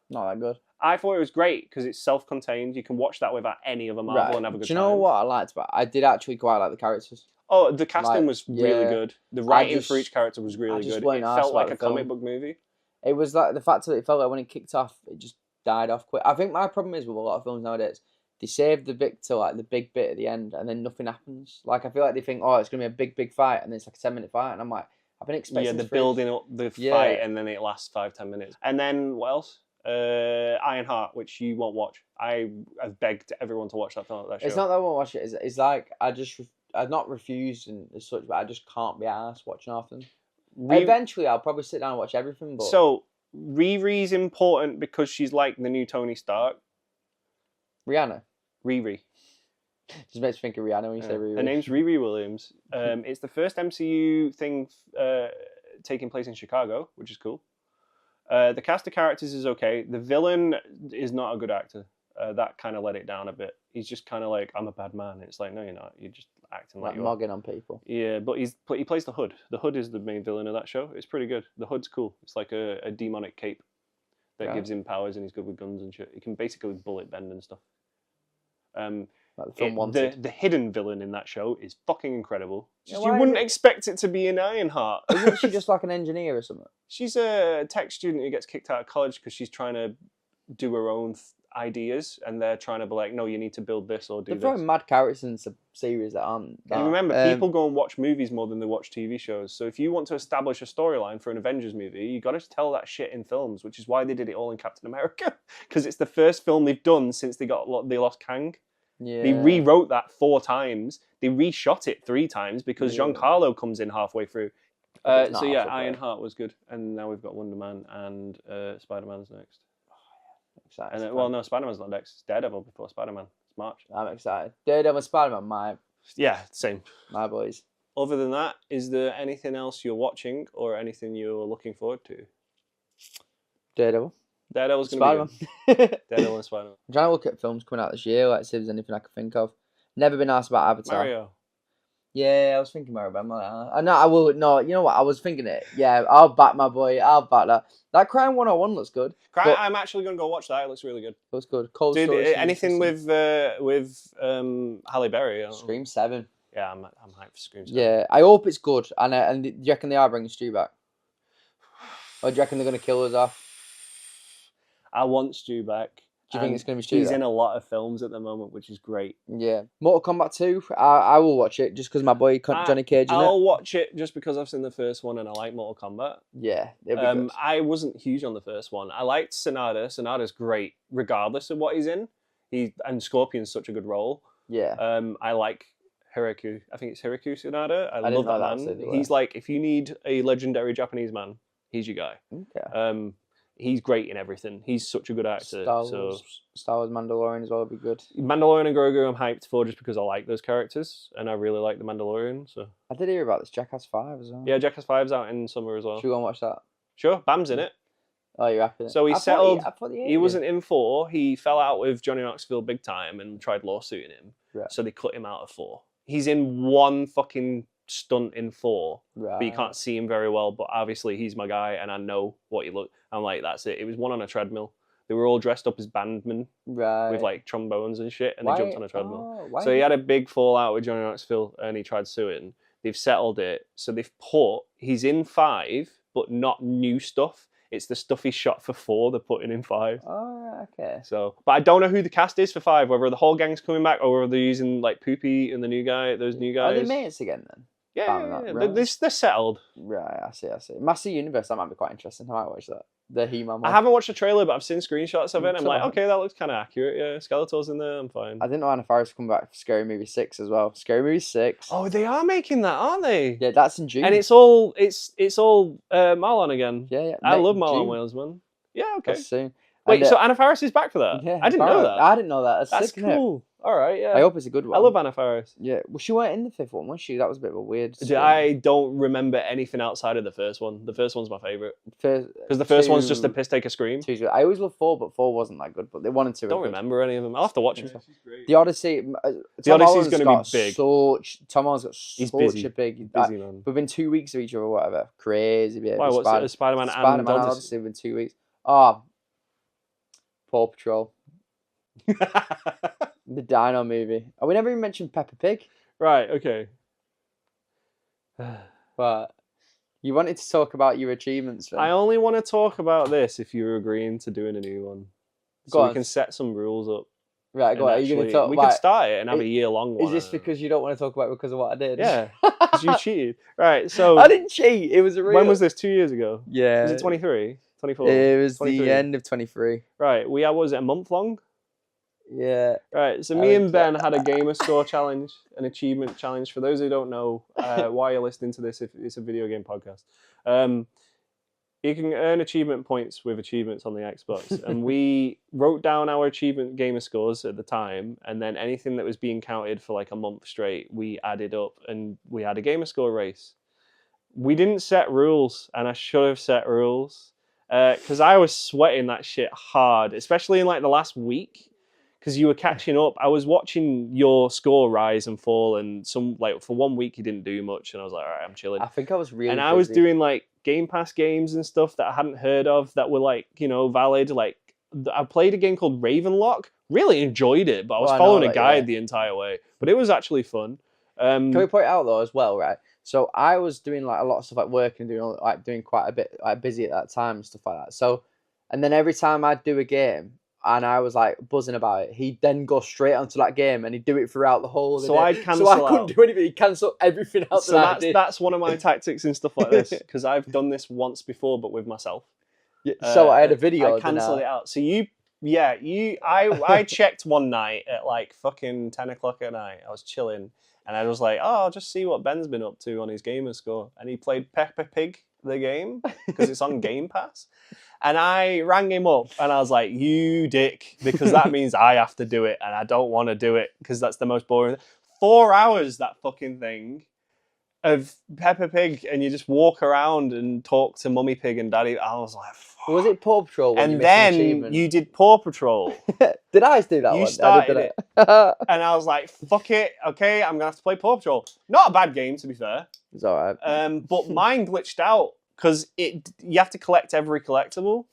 Not that good. I thought it was great because it's self-contained. You can watch that without any other Marvel and have a good Do you time. know what I liked about it? I did actually quite like the characters. Oh, the casting Like, was really yeah. good. The writing for just- each character was really just good. weren't It arsed felt like about a the film. comic book movie. It was like the fact that it felt like when it kicked off, it just died off quick. I think my problem is with a lot of films nowadays, they save the bit to like the big bit at the end, and then nothing happens. Like I feel like they think, oh, it's gonna be a big fight, and then it's like a 10-minute fight, and I'm like, I've been expecting. Yeah, the this for ages. building up the fight, and then it lasts 5-10 minutes. And then what else? Ironheart, which you won't watch. I've begged everyone to watch that film. That show. It's not that I won't watch it. It's like I've not refused and as such, but I just can't be arsed watching half of them. Eventually, I'll probably sit down and watch everything. But so Riri's important because she's like the new Tony Stark. Rihanna. Riri. Just makes me think of Rihanna when you say Riri. Her name's Riri Williams. It's the first MCU thing taking place in Chicago, which is cool. The cast of characters is okay. The villain is not a good actor. That kind of let it down a bit. He's just kind of like, I'm a bad man. It's like, no, you're not. You're just acting like you're mugging on people. Yeah, but he plays the Hood. The Hood is the main villain of that show. It's pretty good. The Hood's cool. It's like a demonic cape that gives him powers, and he's good with guns and shit. He can basically bullet bend and stuff. Like the film Wanted. The hidden villain in that show is fucking incredible. Yeah, you wouldn't expect it to be an Ironheart. Isn't she just like an engineer or something? She's a tech student who gets kicked out of college because she's trying to do her own ideas, and they're trying to be like, no, you need to build this or do They're this. throwing mad characters into series that aren't. And remember, people go and watch movies more than they watch TV shows. So if you want to establish a storyline for an Avengers movie, you got to tell that shit in films, which is why they did it all in Captain America, because it's the first film they've done since they lost Kang. Yeah. They rewrote that 4 times. They reshot it 3 times because Giancarlo comes in halfway through. So yeah, Ironheart was good, and now we've got Wonder Man and Spider-Man's next. Excited. And well, no, Spider-Man's not next. It's Daredevil before Spider-Man. It's March. I'm excited. Daredevil and Spider-Man, same. My boys. Other than that, is there anything else you're watching or anything you're looking forward to? Daredevil. Daredevil's going to be good. Daredevil and Spider-Man. I'm trying to look at films coming out this year, like see if there's anything I can think of. Never been asked about Avatar. Mario. Yeah, I was thinking Mario, but I'm like, I know I will. No, you know what? I was thinking it. Yeah, I'll back my boy. I'll back that. That Crime 101 looks good. I'm actually going to go watch that. It looks really good. Looks good. Cold Dude, Story. anything with Halle Berry? Scream 7. Yeah, I'm hyped for Scream 7. Yeah, I hope it's good. And do you reckon they are bringing Stu back? Or do you reckon they're going to kill us off? I want Stu back. Do you think it's going to be Stu? He's in a lot of films at the moment, which is great. Yeah. Mortal Kombat 2, I will watch it just because my boy Johnny Cage in it. I'll watch it just because I've seen the first one and I like Mortal Kombat. Yeah, it'll be good. I wasn't huge on the first one. I liked Sonata. Sonata's great, regardless of what he's in. And Scorpion's such a good role. Yeah. I like Hiraku. I think it's Hiraku Sonata. I love didn't know that man. He's like, if you need a legendary Japanese man, he's your guy. Okay. He's great in everything. He's such a good actor. Star Wars Mandalorian as well would be good. Mandalorian and Grogu I'm hyped for just because I like those characters and I really like the Mandalorian. So I did hear about this Jackass 5 as well. Yeah, Jackass 5's out in summer as well. Should we go and watch that? Sure, Bam's in it. Oh, you're happy? So he settled. He wasn't in 4. He fell out with Johnny Knoxville big time and tried lawsuiting him. Right. So they cut him out of 4. He's in one fucking stunt in 4, right. But you can't see him very well. But obviously he's my guy, and I know what he looked. I'm like, that's it. It was one on a treadmill. They were all dressed up as bandmen, right, with like trombones and shit, and they jumped on a treadmill. Oh, so he had a big fallout with Johnny Knoxville, and he tried suing. They've settled it, so they've he's in 5, but not new stuff. It's the stuff he shot for 4 they're putting in 5. Oh, okay. So, but I don't know who the cast is for 5. Whether the whole gang's coming back, or whether they're using like Poopy and those new guys. Are they mates again then? Yeah. Right. They're settled. Right, I see. Master Universe, that might be quite interesting. I might watch that. The He-Man one. I haven't watched the trailer, but I've seen screenshots of it. And I'm like, okay, that looks kind of accurate. Yeah, Skeletor's in there. I'm fine. I didn't know Anna Faris would come back for Scary Movie 6 as well. Scary Movie 6. Oh, they are making that, aren't they? Yeah, that's in June. And it's all Marlon again. Yeah. I love Marlon Wales, man. Yeah, okay. That's soon. Wait, so Anna Faris is back for that? Yeah, I didn't know that. I didn't know that. That's sick, cool. All right, yeah. I hope it's a good one. I love Anna Faris. Yeah, well, she weren't in the 5th one, was she? That was a bit of a weird. I don't remember anything outside of the first one. The first one's my favourite. Because the first one's just a piss take a scream. I always love 4, but 4 wasn't that good. But they wanted to. Don't remember any of them. I'll have to watch them. The Odyssey. The Odyssey's going to be big. Tom Holland's got such a big. He's busy, man. Within 2 weeks of each other, whatever. Crazy. Yeah. Why? What's it? Spider-Man and Odyssey within 2 weeks. Oh, Paw Patrol. The Dino movie. Oh, we never even mentioned Peppa Pig. Right, okay. But you wanted to talk about your achievements, then. I only want to talk about this if you're agreeing to doing a new one. Go So on. we can set some rules up. Right, go on. Are you going to talk? We could start it and have a year-long one. Is this because you don't want to talk about it because of what I did? Yeah, because you cheated. Right, so... I didn't cheat. It was a real... When was this? 2 years ago? Yeah. Was it 23? 24? It was 23. the end of 23. Right, what was it, a month long? Yeah. Right, so me and Ben had a gamer score challenge, an achievement challenge. For those who don't know why you're listening to this, if it's a video game podcast. You can earn achievement points with achievements on the Xbox. And we wrote down our achievement gamer scores at the time, and then anything that was being counted for like a month straight, we added up and we had a gamer score race. We didn't set rules, and I should have set rules. Because I was sweating that shit hard, especially in like the last week. Because you were catching up. I was watching your score rise and fall, and for 1 week you didn't do much, and I was like, all right, I'm chilling. I think I was really I was doing like Game Pass games and stuff that I hadn't heard of that were like, valid. Like I played a game called Ravenlock. Really enjoyed it, but I was following a guide the entire way. But it was actually fun. Can we point out though as well, right? So I was doing like a lot of stuff like work and doing quite a bit like busy at that time and stuff like that. So, and then every time I'd do a game and I was like buzzing about it, he'd then go straight onto that game and he'd do it throughout the whole. So I'd cancel. So I couldn't do anything. He'd cancel everything else. So that's one of my tactics and stuff like this, because I've done this once before, but with myself. Yeah, so I had a video. I cancelled it out. So I checked one night at like fucking 10 o'clock at night. I was chilling. And I was like, I'll just see what Ben's been up to on his gamer score. And he played Peppa Pig, the game, because it's on Game Pass. And I rang him up and I was like, you dick, because that means I have to do it. And I don't want to do it because that's the most boring. 4 hours, that fucking thing, of Peppa Pig. And you just walk around and talk to Mummy Pig and Daddy. I was like, fuck. Was it Paw Patrol? And then you did Paw Patrol. Did I do that You one? started it. And I was like, fuck it. Okay, I'm going to have to play Paw Patrol. Not a bad game, to be fair. It's all right. But mine glitched out because you have to collect every collectible.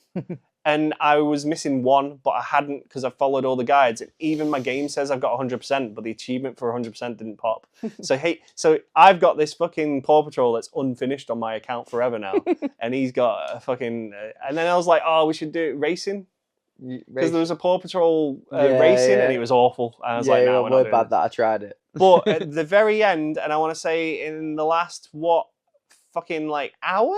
And I was missing one, but I hadn't because I followed all the guides. And even my game says I've got 100%, but the achievement for 100% didn't pop. So I've got this fucking Paw Patrol that's unfinished on my account forever now. And he's got a fucking... and then I was like, we should do racing. Because there was a Paw Patrol racing and it was awful. And I was like, no, we're not doing bad this. that I tried it. But at the very end, and I want to say in the last, hour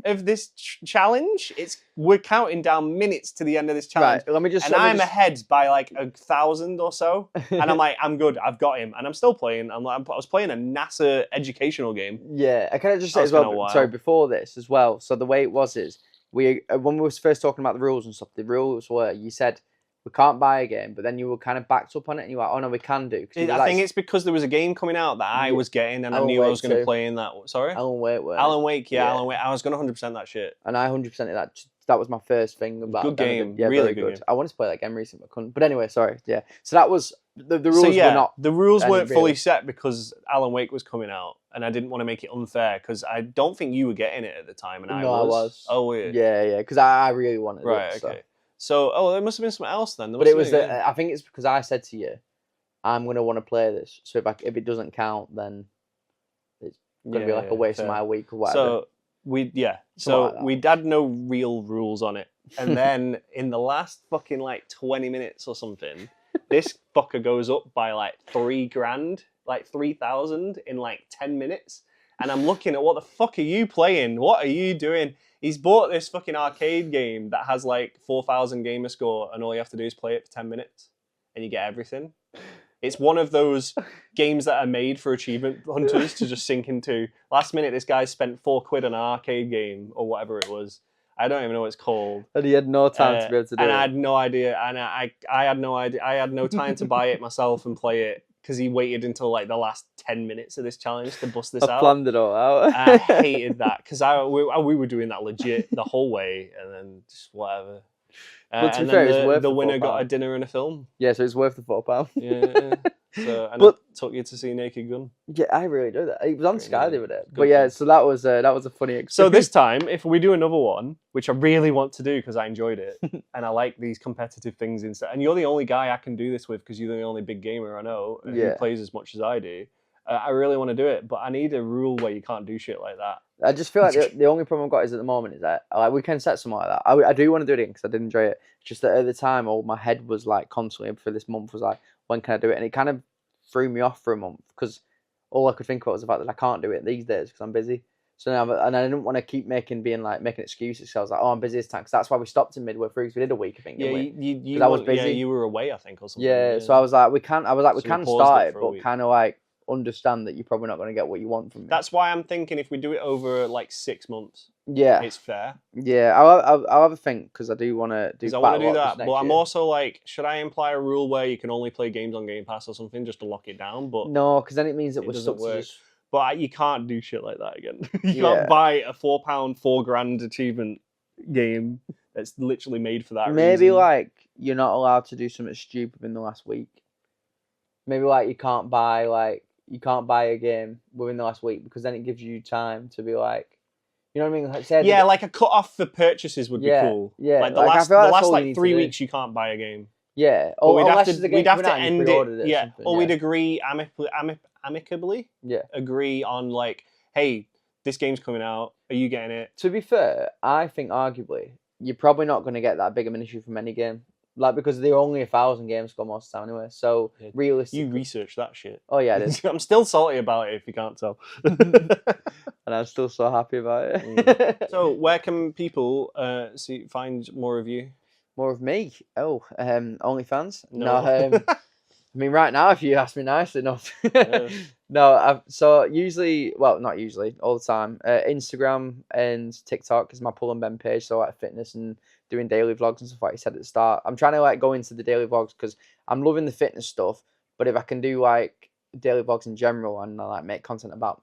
of this challenge, we're counting down minutes to the end of this challenge. Right, I'm ahead by like 1,000 or so. And I'm like, I'm good, I've got him. And I'm still playing. I was playing a NASA educational game. Yeah, I can just say as well, sorry, before this as well. So the way it was is, when we were first talking about the rules and stuff, the rules were, you said, we can't buy a game, but then you were kind of backed up on it and you were like, oh no, we can do. I think it's because there was a game coming out that I was getting and I knew I was going to play in that. Sorry? Alan Wake. Alan Wake. I was going to 100% that shit. And I 100% that. That was my first thing about good game. Yeah, really good. Game. I wanted to play that game recently, but couldn't. But anyway, sorry. Yeah. So that was the rules were not. The rules weren't fully set because Alan Wake was coming out, and I didn't want to make it unfair because I don't think you were getting it at the time, and I was. Oh, weird. Yeah, because I really wanted it. Right. Okay. So, there must have been something else then. But it was I think it's because I said to you, I'm gonna want to play this. So if it doesn't count, then it's gonna be like a waste of my week or whatever. So we'd had no real rules on it, and then in the last fucking 20 minutes or something, this fucker goes up by $3,000, 3,000 in 10 minutes, and I'm looking at what the fuck are you playing? What are you doing? He's bought this fucking arcade game that has 4,000 gamer score, and all you have to do is play it for 10 minutes, and you get everything. It's one of those games that are made for achievement hunters to just sink into. Last minute, this guy spent £4 on an arcade game or whatever it was. I don't even know what it's called. And he had no time to be able to do it. And I had no idea. And I had no idea. I had no time to buy it myself and play it because he waited until the last 10 minutes of this challenge to bust this out. I planned it all out. I hated that because we were doing that legit the whole way, and then just whatever. But to and be fair, then it's worth the winner got a dinner and a film. Yeah, so it's worth the £4. Yeah. So I took you to see Naked Gun. Yeah, I really do that. It was on Sky the other day. But yeah, so that was a funny experience. So this time, if we do another one, which I really want to do because I enjoyed it, and I like these competitive things instead, and you're the only guy I can do this with because you're the only big gamer I know who plays as much as I do. I really want to do it, but I need a rule where you can't do shit like that. I just feel like the only problem I've got is at the moment is that like we can set something like that. I do want to do it again because I did enjoy it. It's just that at the time, all my head was like constantly for this month was like, when can I do it? And it kind of threw me off for a month because all I could think about was the fact that I can't do it these days because I'm busy. So now, and I didn't want to keep making excuses. So I was like, oh, I'm busy this time. Because that's why we stopped in midway through. Because we did a week, I think. Yeah, because I was busy. Yeah, you were away, I think, or something. Yeah, so I was like, we can start it, but week. kind of like understand that you're probably not going to get what you want from me. That's why I'm thinking if we do it over like 6 months, yeah, it's fair. Yeah, I'll have a think because I do want to do. I want to do that, but I'm also like, should I imply a rule where you can only play games on Game Pass or something just to lock it down? But no, because then it means that we're stuck to just... But you can't do shit like that again. You can't buy a £4, $4,000 achievement game that's literally made for that Maybe reason. like you're not allowed to do something stupid in the last week. Maybe like you can't buy a game within the last week because then it gives you time to be like, you know what I mean? Like, say like a cut off for purchases would be cool. Yeah, like the last 3 weeks you can't buy a game. Yeah, or we'd have to end it. Yeah, or we'd agree amicably. Yeah, agree on like, hey, this game's coming out. Are you getting it? To be fair, I think arguably you're probably not going to get that big of an issue from any game. Like, because there are only 1,000 games come most of the time anyway. So, realistically... You research that shit. Oh, yeah, I did. I'm still salty about it, if you can't tell. And I'm still so happy about it. So, where can people find more of you? More of me? Oh, OnlyFans? No. I mean, right now, if you ask me nicely enough. No, so usually, well, not usually, all the time. Instagram and TikTok is my Pull and Bend page, so like fitness and doing daily vlogs and stuff like you said at the start. I'm trying to like go into the daily vlogs because I'm loving the fitness stuff, but if I can do like daily vlogs in general and like make content about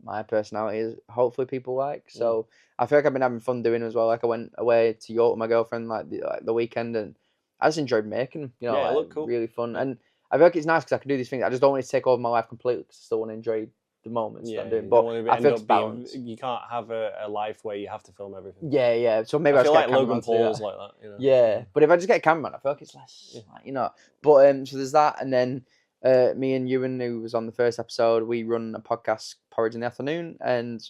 my personality, hopefully people like. So I feel like I've been having fun doing it as well. Like I went away to York with my girlfriend like the weekend, and I just enjoyed making, you know, it looked cool. Really fun. And I feel like it's nice because I can do these things. I just don't want it to take over my life completely because I still want to enjoy the moments that I'm doing. But I feel it's balanced. You can't have a life where you have to film everything. Yeah. So maybe I feel like get Logan Paul's like that. You know? Yeah, but if I just get a cameraman, I feel like it's less, like, you know. But so there's that, and then me and Ewan, who was on the first episode, we run a podcast, Porridge in the Afternoon, and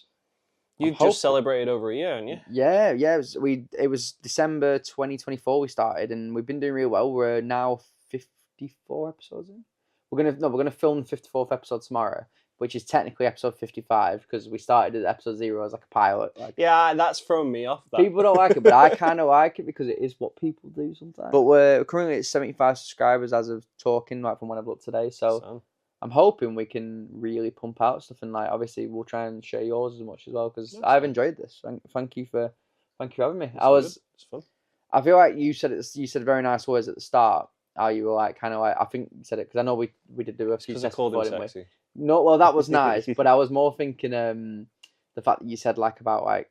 you've just celebrated over a year, haven't you? Yeah. It was December 2024 we started, and we've been doing really well. We're now 54 episodes in. We're gonna film the 54th episode tomorrow, which is technically episode 55 because we started at episode 0 as like a pilot. Like, yeah, that's thrown me off. People don't like it, but I kind of like it because it is what people do sometimes. But we're currently at 75 subscribers as of talking, like from when I've looked today. So I'm hoping we can really pump out stuff, and like obviously we'll try and share yours as much as well because I've enjoyed this. Thank you for having me. It's fun. I feel like you said very nice words at the start. How you were like kind of like, I think you said it because I know we did do a few tests before, didn't we? No, well that was nice, but I was more thinking the fact that you said like about like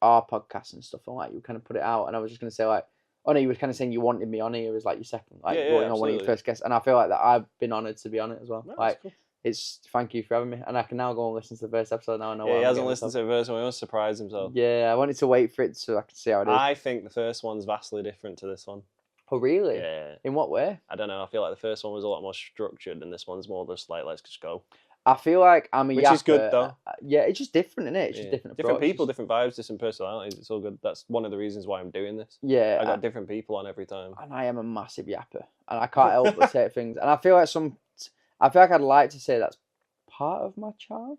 our podcast and stuff, and like you kind of put it out, and I was just gonna say like, oh no, you were kind of saying you wanted me on here as like your second, like one of your first guests, and I feel like that I've been honoured to be on it as well. No, like cool. It's thank you for having me, and I can now go and listen to the first episode now. I know. Yeah, he hasn't listened to the first one. He wants to surprise himself. Yeah, I wanted to wait for it so I could see how it is. I think the first one's vastly different to this one. Oh really? Yeah. In what way? I don't know. I feel like the first one was a lot more structured, and this one's more just like, let's just go. I feel like I'm a Which is good though. Yeah, it's just different, isn't it? It's just different people, different vibes, different personalities. It's all good. That's one of the reasons why I'm doing this. Yeah. I got different people on every time. And I am a massive yapper, and I can't help but say things. And I feel like I'd like to say that's part of my charm,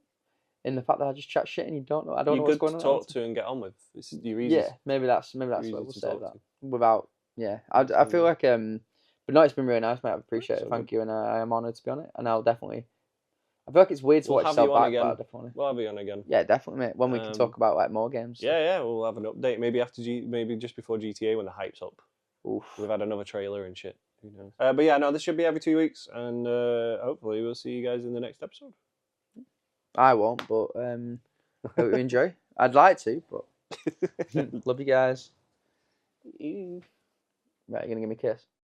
in the fact that I just chat shit and you don't know. I don't know what's going on. You're good to talk to and get on with. Yeah, maybe that's what we'll say that. Without. Yeah, I feel like but no, it's been really nice, mate. I appreciate it. Thank you, and I am honoured to be on it. And I'll definitely. I feel like it's weird to watch yourself back, but I'll definitely. We'll have you on again. Yeah, definitely, mate. When we can talk about like more games. Yeah, we'll have an update. Maybe maybe just before GTA when the hype's up. Oof. We've had another trailer and shit. Who knows? But yeah, no, this should be every 2 weeks, and hopefully we'll see you guys in the next episode. I won't, but hope you enjoy. I'd like to, but love you guys. Right, you're gonna give me a kiss?